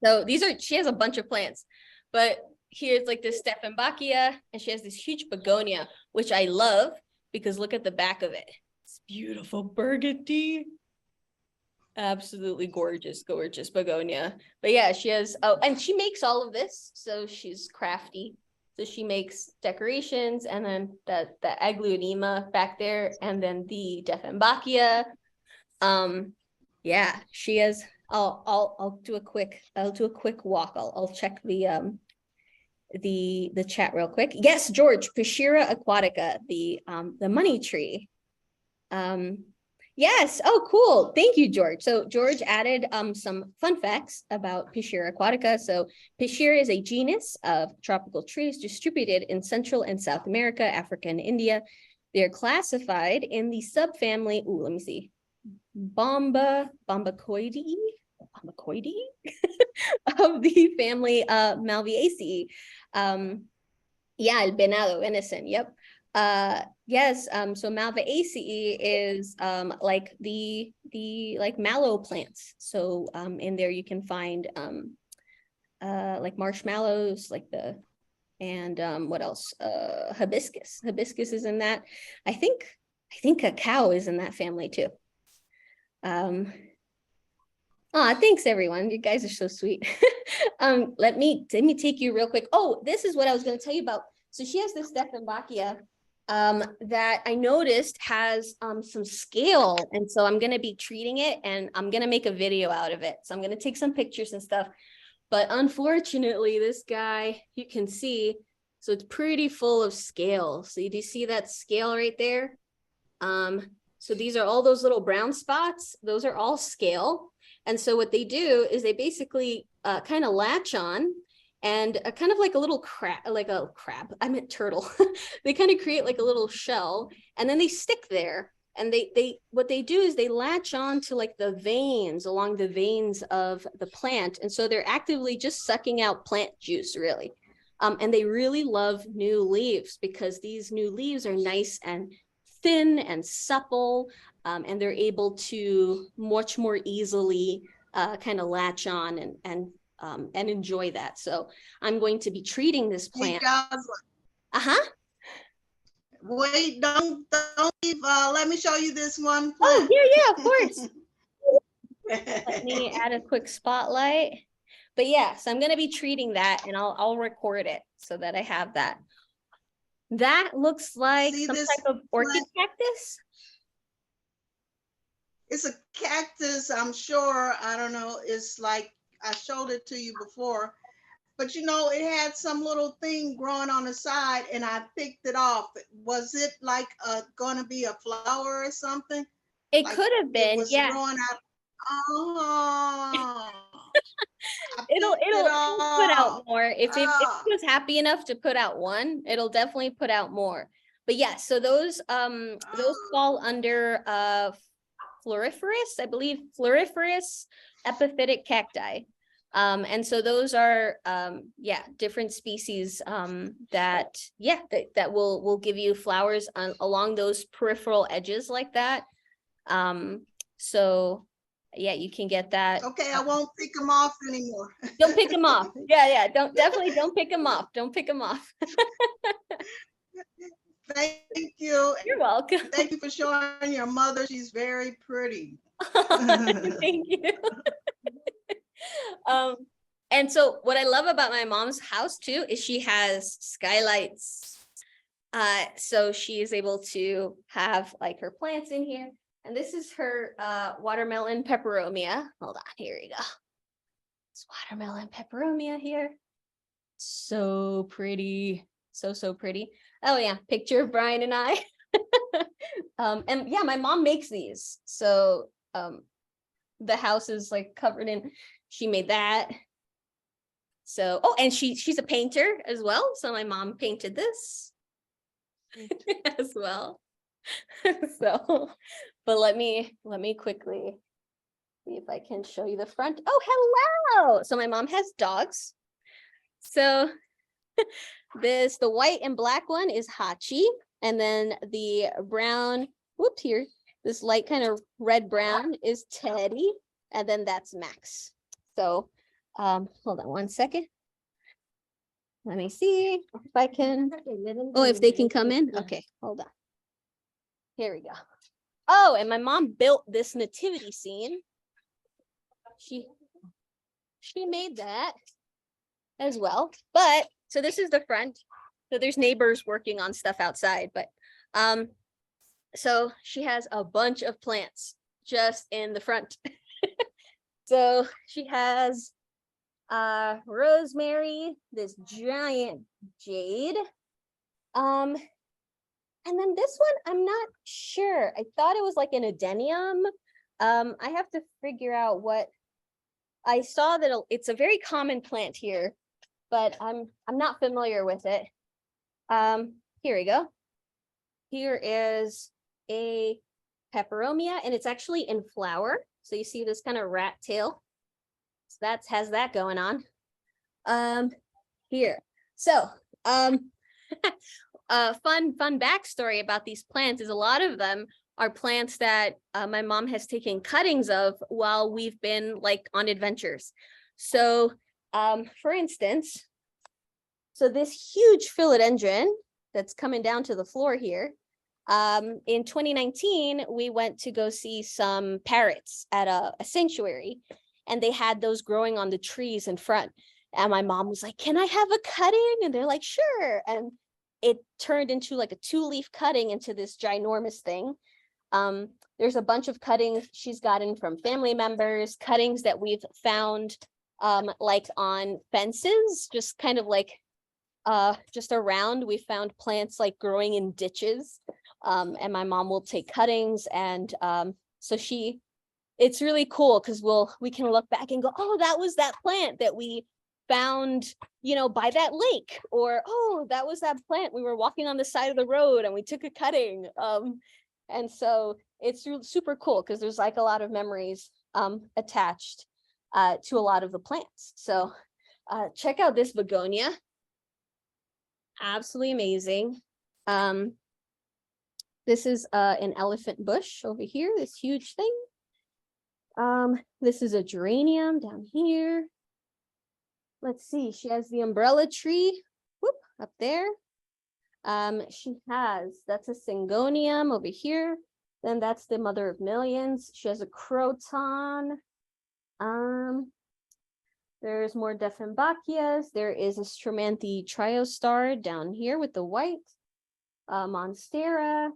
So she has a bunch of plants, but here's like this Stephanbachia, and she has this huge begonia, which I love because look at the back of it. It's beautiful burgundy. Absolutely gorgeous begonia. But yeah, she has, oh, and she makes all of this, so she's crafty. So she makes decorations, and then the aglaonema back there, and then the Stephanbachia. Yeah, she has. I'll do a quick walk. I'll check the chat real quick. Yes, George, Pachira aquatica, the money tree. Yes. Oh, cool. Thank you, George. So George added some fun facts about Pachira aquatica. So Pachira is a genus of tropical trees distributed in Central and South America, Africa, and India. They're classified in the subfamily, let me see, Bombacoideae of the family Malvaceae. Yeah, el venado, venison, yep. Yes, so Malvaceae is like the like mallow plants. So in there you can find like marshmallows, like and what else? Hibiscus. Hibiscus is in that. I think cacao is in that family too. Thanks everyone. You guys are so sweet. Let me take you real quick. Oh, this is what I was going to tell you about. So she has this Stephanbachia that I noticed has some scale, and so I'm going to be treating it, and I'm going to make a video out of it. So I'm going to take some pictures and stuff. But unfortunately, this guy, you can see, so it's pretty full of scale. So do you see that scale right there? So these are all those little brown spots. Those are all scale. And so what they do is they basically kind of latch on and kind of like a little crab, I meant turtle. They kind of create like a little shell and then they stick there. And what they do is they latch on to like the veins along the veins of the plant. And so they're actively just sucking out plant juice, really. And they really love new leaves because these new leaves are nice and thin and supple, and they're able to much more easily kind of latch on and enjoy that. So I'm going to be treating this plant. Hey, wait, don't leave. Let me show you this one plant. Oh, yeah, of course. Let me add a quick spotlight. But yeah, so I'm going to be treating that and I'll record it so that I have that. That looks like some type of orchid cactus. It's a cactus, I'm sure. I don't know. It's like, I showed it to you before. But you know, it had some little thing growing on the side and I picked it off. Was it like going to be a flower or something? It like could have been, yeah. Growing out. Oh, it'll put out more. If it was happy enough to put out one, it'll definitely put out more. But yeah, so those fall under floriferous, I believe, floriferous epiphytic cacti. And so those are different species that will give you flowers along those peripheral edges like that. So yeah, you can get that. Okay, I won't pick them off anymore. Don't pick them off. Yeah, don't pick them off. Don't pick them off. Thank you. You're welcome. Thank you for showing your mother. She's very pretty. Thank you. And so what I love about my mom's house too is she has skylights. So she is able to have like her plants in here. And this is her watermelon peperomia. Hold on, here we go. It's watermelon peperomia here. So pretty. So pretty. Oh yeah, picture of Brian and I. And yeah, my mom makes these. So the house is like covered in, she made that. So, oh, and she's a painter as well. So my mom painted this as well. So, but let me quickly see if I can show you the front. Oh, hello. So my mom has dogs. So the white and black one is Hachi. And then the brown, this light kind of red brown is Teddy. And then that's Max. So hold on one second. Let me see if I can. Oh, if they can come in. Okay, hold on. Here we go. Oh, and my mom built this nativity scene. She made that as well. But so this is the front. So there's neighbors working on stuff outside, but so she has a bunch of plants just in the front. So she has rosemary, this giant jade. And then this one, I'm not sure. I thought it was like an adenium. I have to figure out what I saw. That it's a very common plant here, but I'm not familiar with it. Here we go. Here is a peperomia, and it's actually in flower. So you see this kind of rat tail. So that has that going on. Here. So fun backstory about these plants is a lot of them are plants that my mom has taken cuttings of while we've been like on adventures. So for instance, so this huge philodendron that's coming down to the floor here, in 2019, we went to go see some parrots at a sanctuary, and they had those growing on the trees in front. And my mom was like, "Can I have a cutting?" And they're like, "Sure." And it turned into like a 2-leaf cutting into this ginormous thing. There's a bunch of cuttings she's gotten from family members, cuttings that we've found like on fences, just kind of like just around. We found plants like growing in ditches. And my mom will take cuttings, and so it's really cool because we can look back and go, oh, that was that plant that we found, by that lake, or oh, that was that plant we were walking on the side of the road and we took a cutting. And so it's super cool because there's like a lot of memories attached to a lot of the plants. So check out this begonia. Absolutely amazing. This is an elephant bush over here, this huge thing. This is a geranium down here. Let's see, she has the umbrella tree, whoop, up there. That's a syngonium over here. Then that's the mother of millions. She has a croton. There's more Dieffenbachias. There is a Stramanthe triostar down here with the white. Monstera.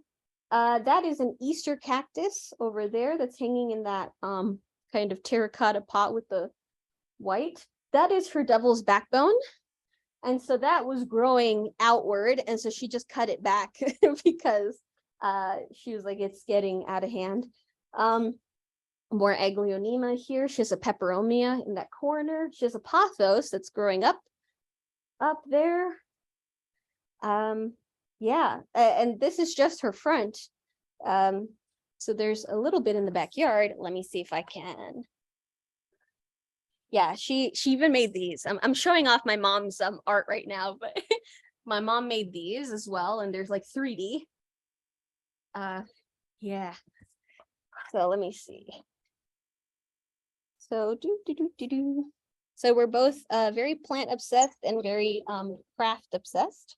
That is an Easter cactus over there that's hanging in that kind of terracotta pot with the white. That is her devil's backbone. And so that was growing outward. And so she just cut it back because she was like, it's getting out of hand. More Aglaonema here. She has a peperomia in that corner. She has a pothos that's growing up there. Yeah, and this is just her front. So there's a little bit in the backyard. Let me see if I can. Yeah, she even made these. I'm showing off my mom's art right now, but my mom made these as well, and there's like 3D. Yeah. So let me see. So So we're both very plant obsessed and very craft obsessed.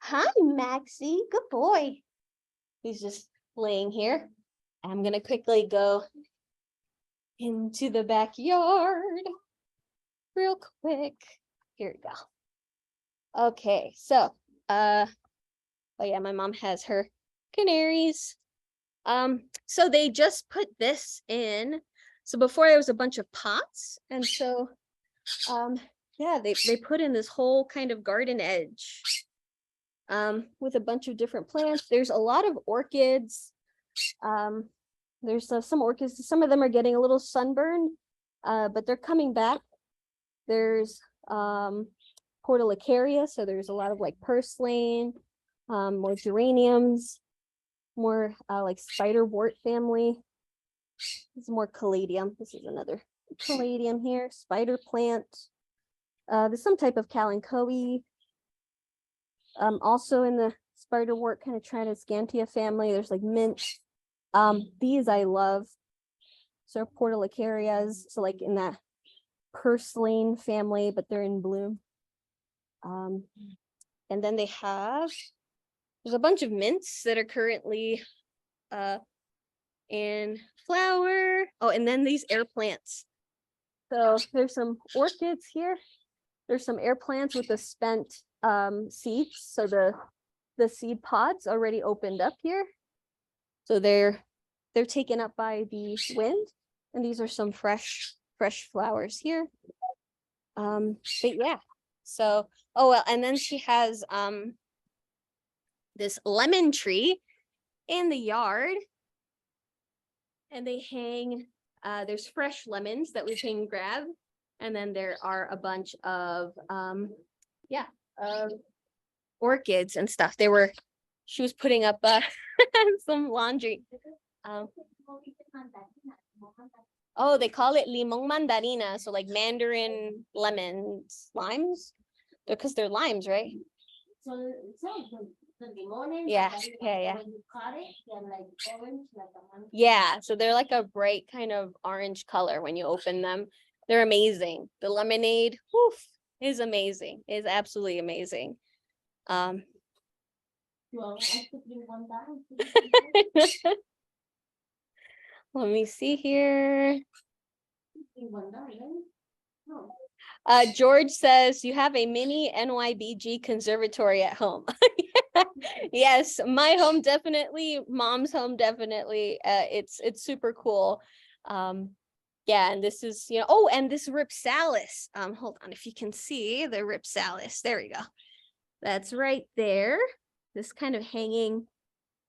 Hi, Maxie. Good boy. He's just laying here. I'm gonna quickly go into the backyard real quick. Here we go. Okay, so oh yeah, my mom has her canaries. So they just put this in. So before there was a bunch of pots, and so yeah, they put in this whole kind of garden edge with a bunch of different plants. There's a lot of orchids. There's some orchids. Some of them are getting a little sunburned, but they're coming back. There's Portulacaria, so there's a lot of like purslane, more geraniums, more like spiderwort family. This is more caladium. This is another caladium here. Spider plant. There's some type of kalanchoe. Also in the spiderwort kind of Trinascantia family. There's like mint. These I love. So Portulacarias. So like in that purslane family, but they're in bloom. And then there's a bunch of mints that are currently in flower. Oh, and then these air plants. So there's some orchids here. There's some air plants with the spent seeds. So the seed pods already opened up here. So they're taken up by the wind. And these are some fresh flowers here. But yeah. So, oh well, and then she has this lemon tree in the yard. And they hang, there's fresh lemons that we can grab. And then there are a bunch of, orchids and stuff. She was putting up some laundry. Oh, they call it limong mandarina. So like mandarin lemons, limes, because they're limes, right? So the limones, Yeah. when you cut it, they're like orange, like a monkey. Yeah, so they're like a bright kind of orange color when you open them. They're amazing. The lemonade, is amazing. Is absolutely amazing. Well, I could drink one down. Let me see here. One down, no. George says you have a mini NYBG conservatory at home. Yes, my home definitely, mom's home definitely. It's super cool. Yeah, and this is, oh, and this Ripsalis. Hold on, if you can see the Ripsalis. There we go. That's right there. this kind of hanging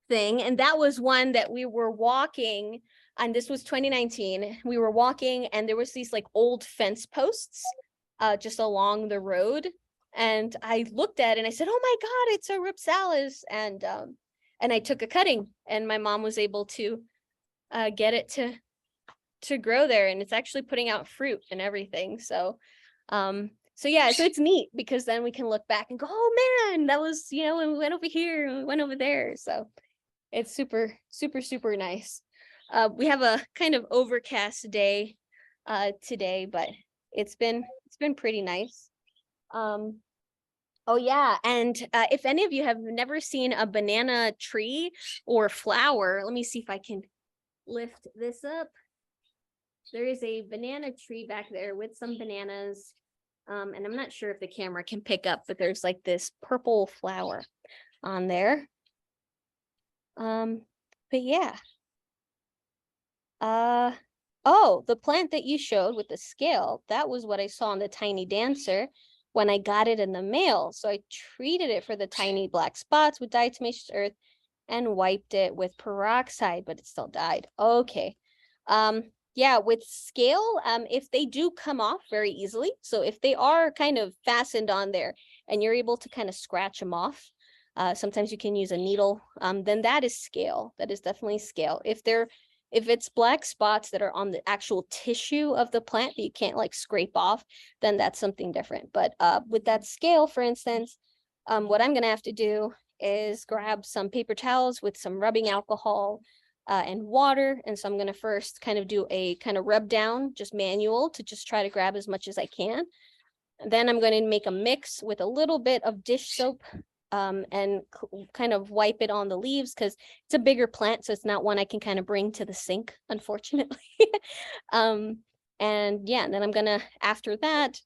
thing. And that was one that we were walking, and this was 2019. We were walking and there was these like old fence posts just along the road. And I looked at it and I said, oh my God, it's a ripsalis. And I took a cutting, and my mom was able to get it to grow there, and it's actually putting out fruit and everything. So so yeah, so it's neat because then we can look back and go, oh man, that was, you know, when we went over here and we went over there. So it's super, super, super nice. We have a kind of overcast day today, but it's been pretty nice. Oh yeah, and if any of you have never seen a banana tree or flower, let me see if I can lift this up. There is a banana tree back there with some bananas. And I'm not sure if the camera can pick up, but there's like this purple flower on there. But yeah. Oh, the plant that you showed with the scale, that was what I saw on the Tiny Dancer when I got it in the mail. So I treated it for the tiny black spots with diatomaceous earth and wiped it with peroxide, but it still died. Okay. Yeah, with scale, if they do come off very easily, so if they are kind of fastened on there and you're able to kind of scratch them off, sometimes you can use a needle, then that is scale. That is definitely scale. If it's black spots that are on the actual tissue of the plant that you can't like scrape off, then that's something different. But with that scale, for instance, what I'm gonna have to do is grab some paper towels with some rubbing alcohol and water. And so I'm going to first kind of do a kind of rub down, just manual, to just try to grab as much as I can. And then I'm going to make a mix with a little bit of dish soap and kind of wipe it on the leaves, because it's a bigger plant, so it's not one I can kind of bring to the sink, unfortunately. And yeah, and then I'm going to, after that,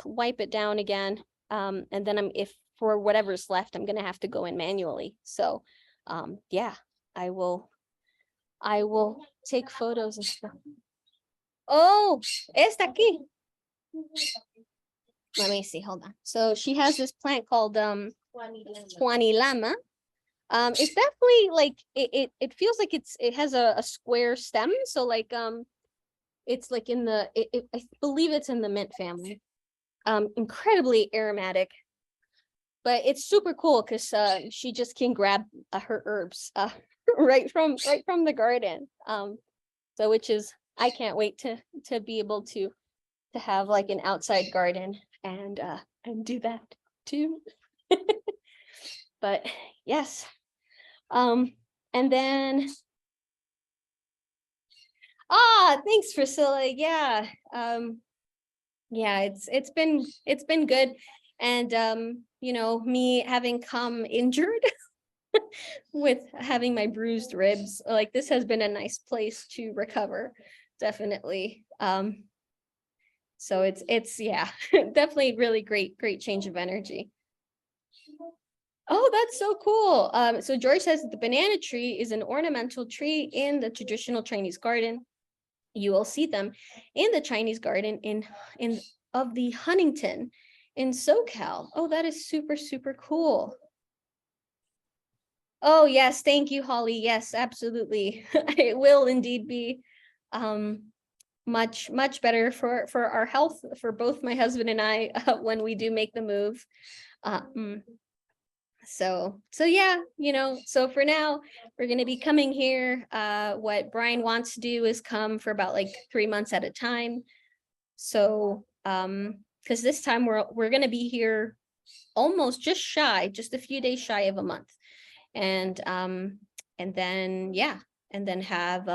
wipe it down again. And then if for whatever's left, I'm going to have to go in manually. So yeah, I will take photos and stuff. Oh, esta aquí. Let me see, hold on. So she has this plant called Juanilama. It's definitely like it feels like it has a square stem. So like it's like in the I believe it's in the mint family. Incredibly aromatic. But it's super cool because she just can grab her herbs right from the garden. So which is, I can't wait to be able to have like an outside garden and do that too. But yes. And then thanks Priscilla. Yeah. Yeah, it's been good. And you know, me having come injured with having my bruised ribs, like this has been a nice place to recover, definitely. So it's yeah, definitely really great change of energy. Oh, that's so cool. So George says that the banana tree is an ornamental tree in the traditional Chinese garden. You will see them in the Chinese garden in of the Huntington in SoCal. Oh, that is super, super cool. Oh, yes. Thank you, Holly. Yes, absolutely. It will indeed be much, much better for our health, for both my husband and I, when we do make the move. So yeah, you know, so for now, we're going to be coming here. What Brian wants to do is come for about like 3 months at a time. So, because this time we're going to be here almost just a few days shy of a month. And then, yeah, and then have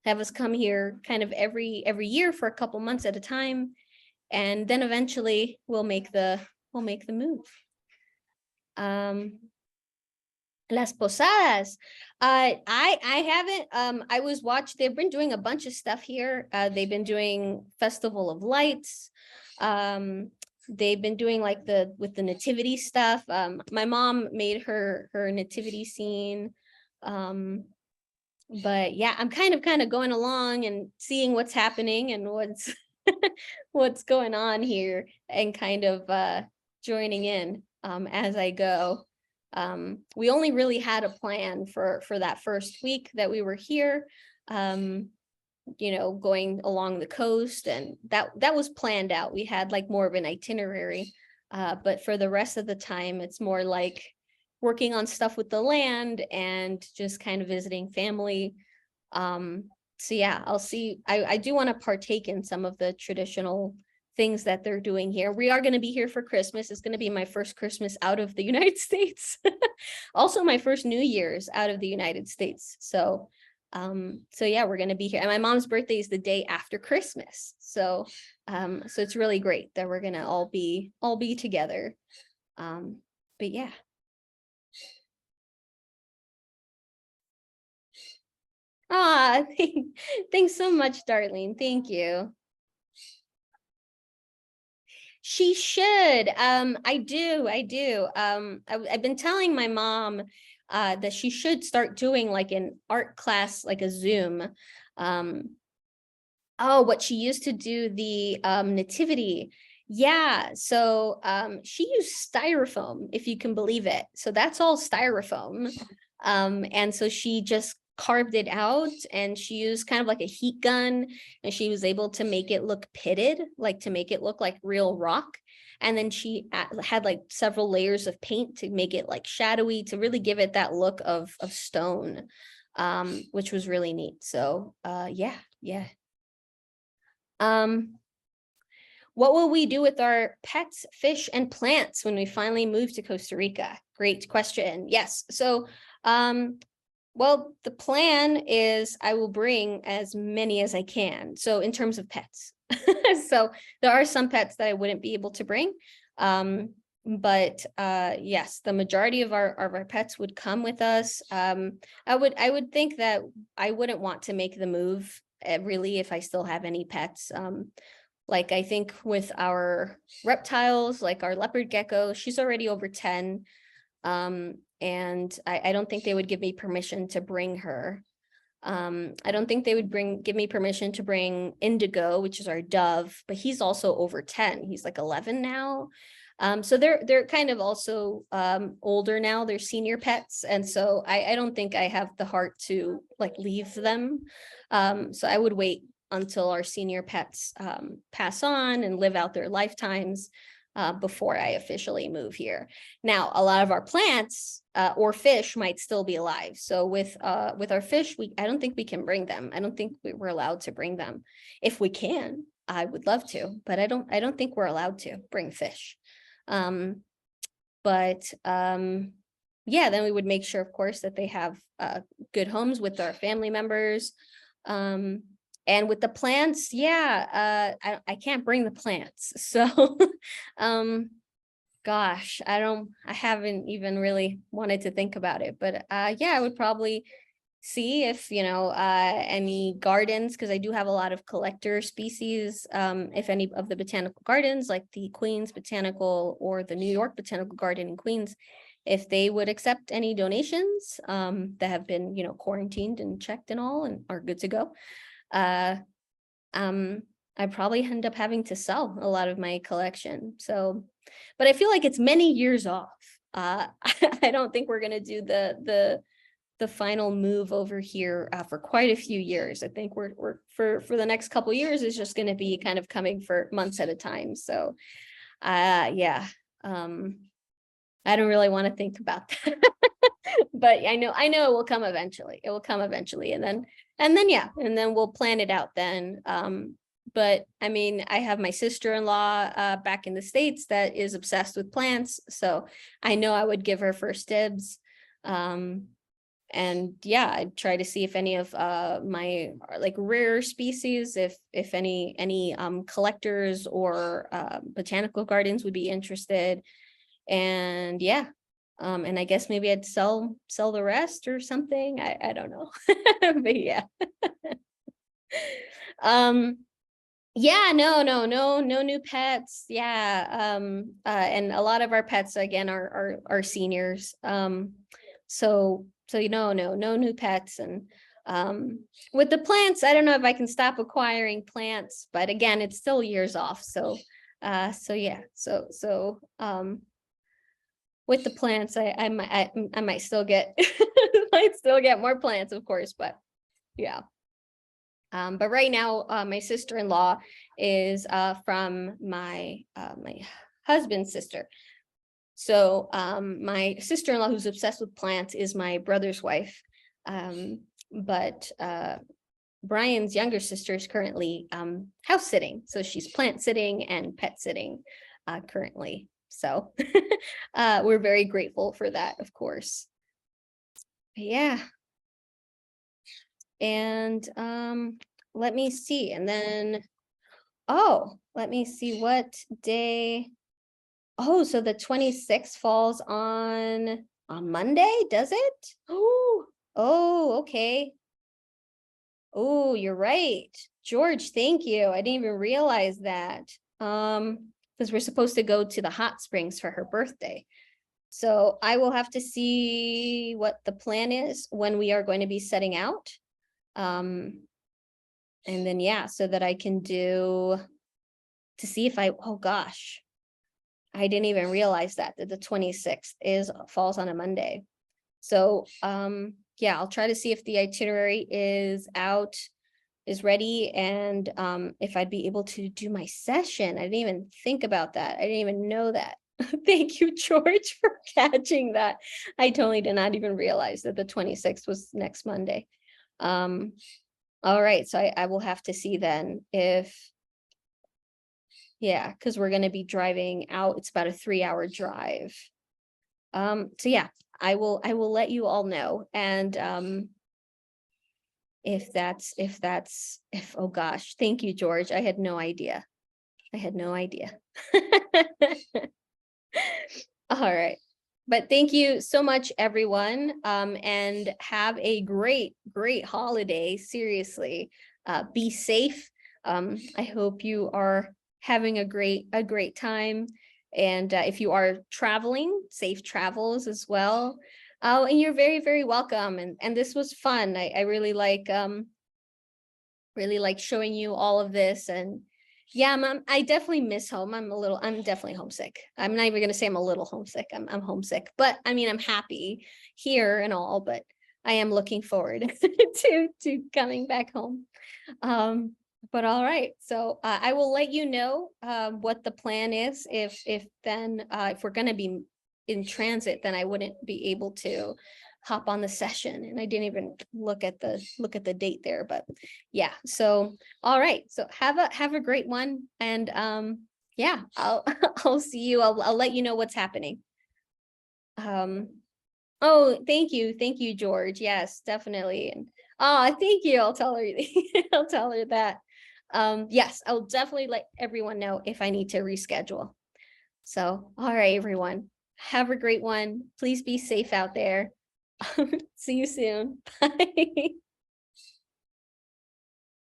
us come here kind of every year for a couple months at a time. And then eventually we'll make the move. Las Posadas. I haven't, I was watching, they've been doing a bunch of stuff here. They've been doing Festival of Lights. They've been doing like with the nativity stuff. My mom made her nativity scene. But yeah, I'm kind of going along and seeing what's happening and what's what's going on here, and kind of joining in as I go. We only really had a plan for that first week that we were here, you know, going along the coast, and that was planned out. We had like more of an itinerary, but for the rest of the time, it's more like working on stuff with the land and just kind of visiting family. So yeah, I'll see. I do want to partake in some of the traditional things that they're doing here. We are going to be here for Christmas. It's going to be my first Christmas out of the United States. Also my first New Year's out of the United States. So yeah, we're going to be here. And my mom's birthday is the day after Christmas. So it's really great that we're going to all be together. But yeah. Ah, thanks so much, Darlene. Thank you. She should. I do. I've been telling my mom that she should start doing like an art class, like a Zoom. Oh, what she used to do, the nativity. Yeah, so she used styrofoam, if you can believe it. So that's all styrofoam. And so she just carved it out, and she used kind of like a heat gun, and she was able to make it look pitted, like to make it look like real rock. And then she had like several layers of paint to make it like shadowy, to really give it that look of stone, which was really neat. So yeah. What will we do with our pets, fish, and plants when we finally move to Costa Rica? Great question. Yes. So well, the plan is I will bring as many as I can. So in terms of pets. So there are some pets that I wouldn't be able to bring. But yes, the majority of our pets would come with us. I would think that I wouldn't want to make the move really if I still have any pets. Like I think with our reptiles, like our leopard gecko, she's already over 10. And I don't think they would give me permission to bring her. I don't think they would give me permission to bring Indigo, which is our dove, but he's also over 10. He's like 11 now. So they're kind of also older now. They're senior pets, and so I don't think I have the heart to like leave them. So I would wait until our senior pets pass on and live out their lifetimes before I officially move here. Now, a lot of our plants or fish might still be alive. So with our fish, I don't think we can bring them. I don't think we're allowed to bring them. If we can, I would love to, but I don't think we're allowed to bring fish. Yeah, then we would make sure, of course, that they have good homes with our family members. And with the plants, yeah, I can't bring the plants. So, gosh, I haven't even really wanted to think about it, but yeah, I would probably see if, any gardens, because I do have a lot of collector species, if any of the botanical gardens, like the Queens Botanical or the New York Botanical Garden in Queens, if they would accept any donations that have been, quarantined and checked and all and are good to go. I probably end up having to sell a lot of my collection. So, but I feel like it's many years off. I don't think we're gonna do the final move over here for quite a few years. I think we're for the next couple years is just gonna be kind of coming for months at a time. So, yeah. I don't really want to think about that. But I know it will come eventually. It will come eventually. And then we'll plan it out then. But I mean, I have my sister-in-law back in the States that is obsessed with plants. So I know I would give her first dibs. And yeah, I'd try to see if any of my like rare species, if any collectors or botanical gardens would be interested. And yeah, and I guess maybe I'd sell the rest or something. I don't know. But yeah. Yeah, no new pets. Yeah. And a lot of our pets again are seniors. So no new pets. And with the plants, I don't know if I can stop acquiring plants, but again, it's still years off. So yeah. So with the plants, I might still get might still get more plants, of course, but yeah. But right now, my sister-in-law is from my my husband's sister. So my sister-in-law, who's obsessed with plants, is my brother's wife. But Brian's younger sister is currently house sitting. So she's plant sitting and pet sitting currently. So we're very grateful for that, of course. Yeah. And let me see. And then, oh, let me see what day. Oh, so the 26th falls on Monday, does it? Oh, okay. Oh, you're right. George, thank you. I didn't even realize that. Because we're supposed to go to the hot springs for her birthday. So I will have to see what the plan is when we are going to be setting out. And then, yeah, so that I can to see if oh gosh, I didn't even realize that the 26th falls on a Monday. So, yeah, I'll try to see if the itinerary is ready, and if I'd be able to do my session. I didn't even think about that. I didn't even know that. Thank you, George, for catching that. I totally did not even realize that the 26th was next Monday. All right, so I will have to see then if, yeah, because we're going to be driving out. It's about a 3-hour drive. So yeah, I will let you all know. And if oh gosh, thank you, George. I had no idea. All right. But thank you so much, everyone. And have a great holiday. Seriously, be safe. I hope you are having a great time. And if you are traveling, safe travels as well. Oh, and you're very welcome. And this was fun. I really like showing you all of this. And yeah, I definitely miss home. I'm definitely homesick. I'm not even gonna say I'm a little homesick. I'm homesick, but I mean, I'm happy here and all, but I am looking forward to coming back home. But all right, so I will let you know what the plan is. If we're gonna be in transit, then I wouldn't be able to hop on the session, and I didn't even look at the date there, but yeah. So all right, so have a great one, and yeah, I'll I'll see you. I'll let you know what's happening. Oh, thank you, George. Yes, definitely. And thank you. I'll tell her. I'll tell her that. Yes, I'll definitely let everyone know if I need to reschedule. So, all right, everyone, have a great one. Please be safe out there. See you soon. Bye.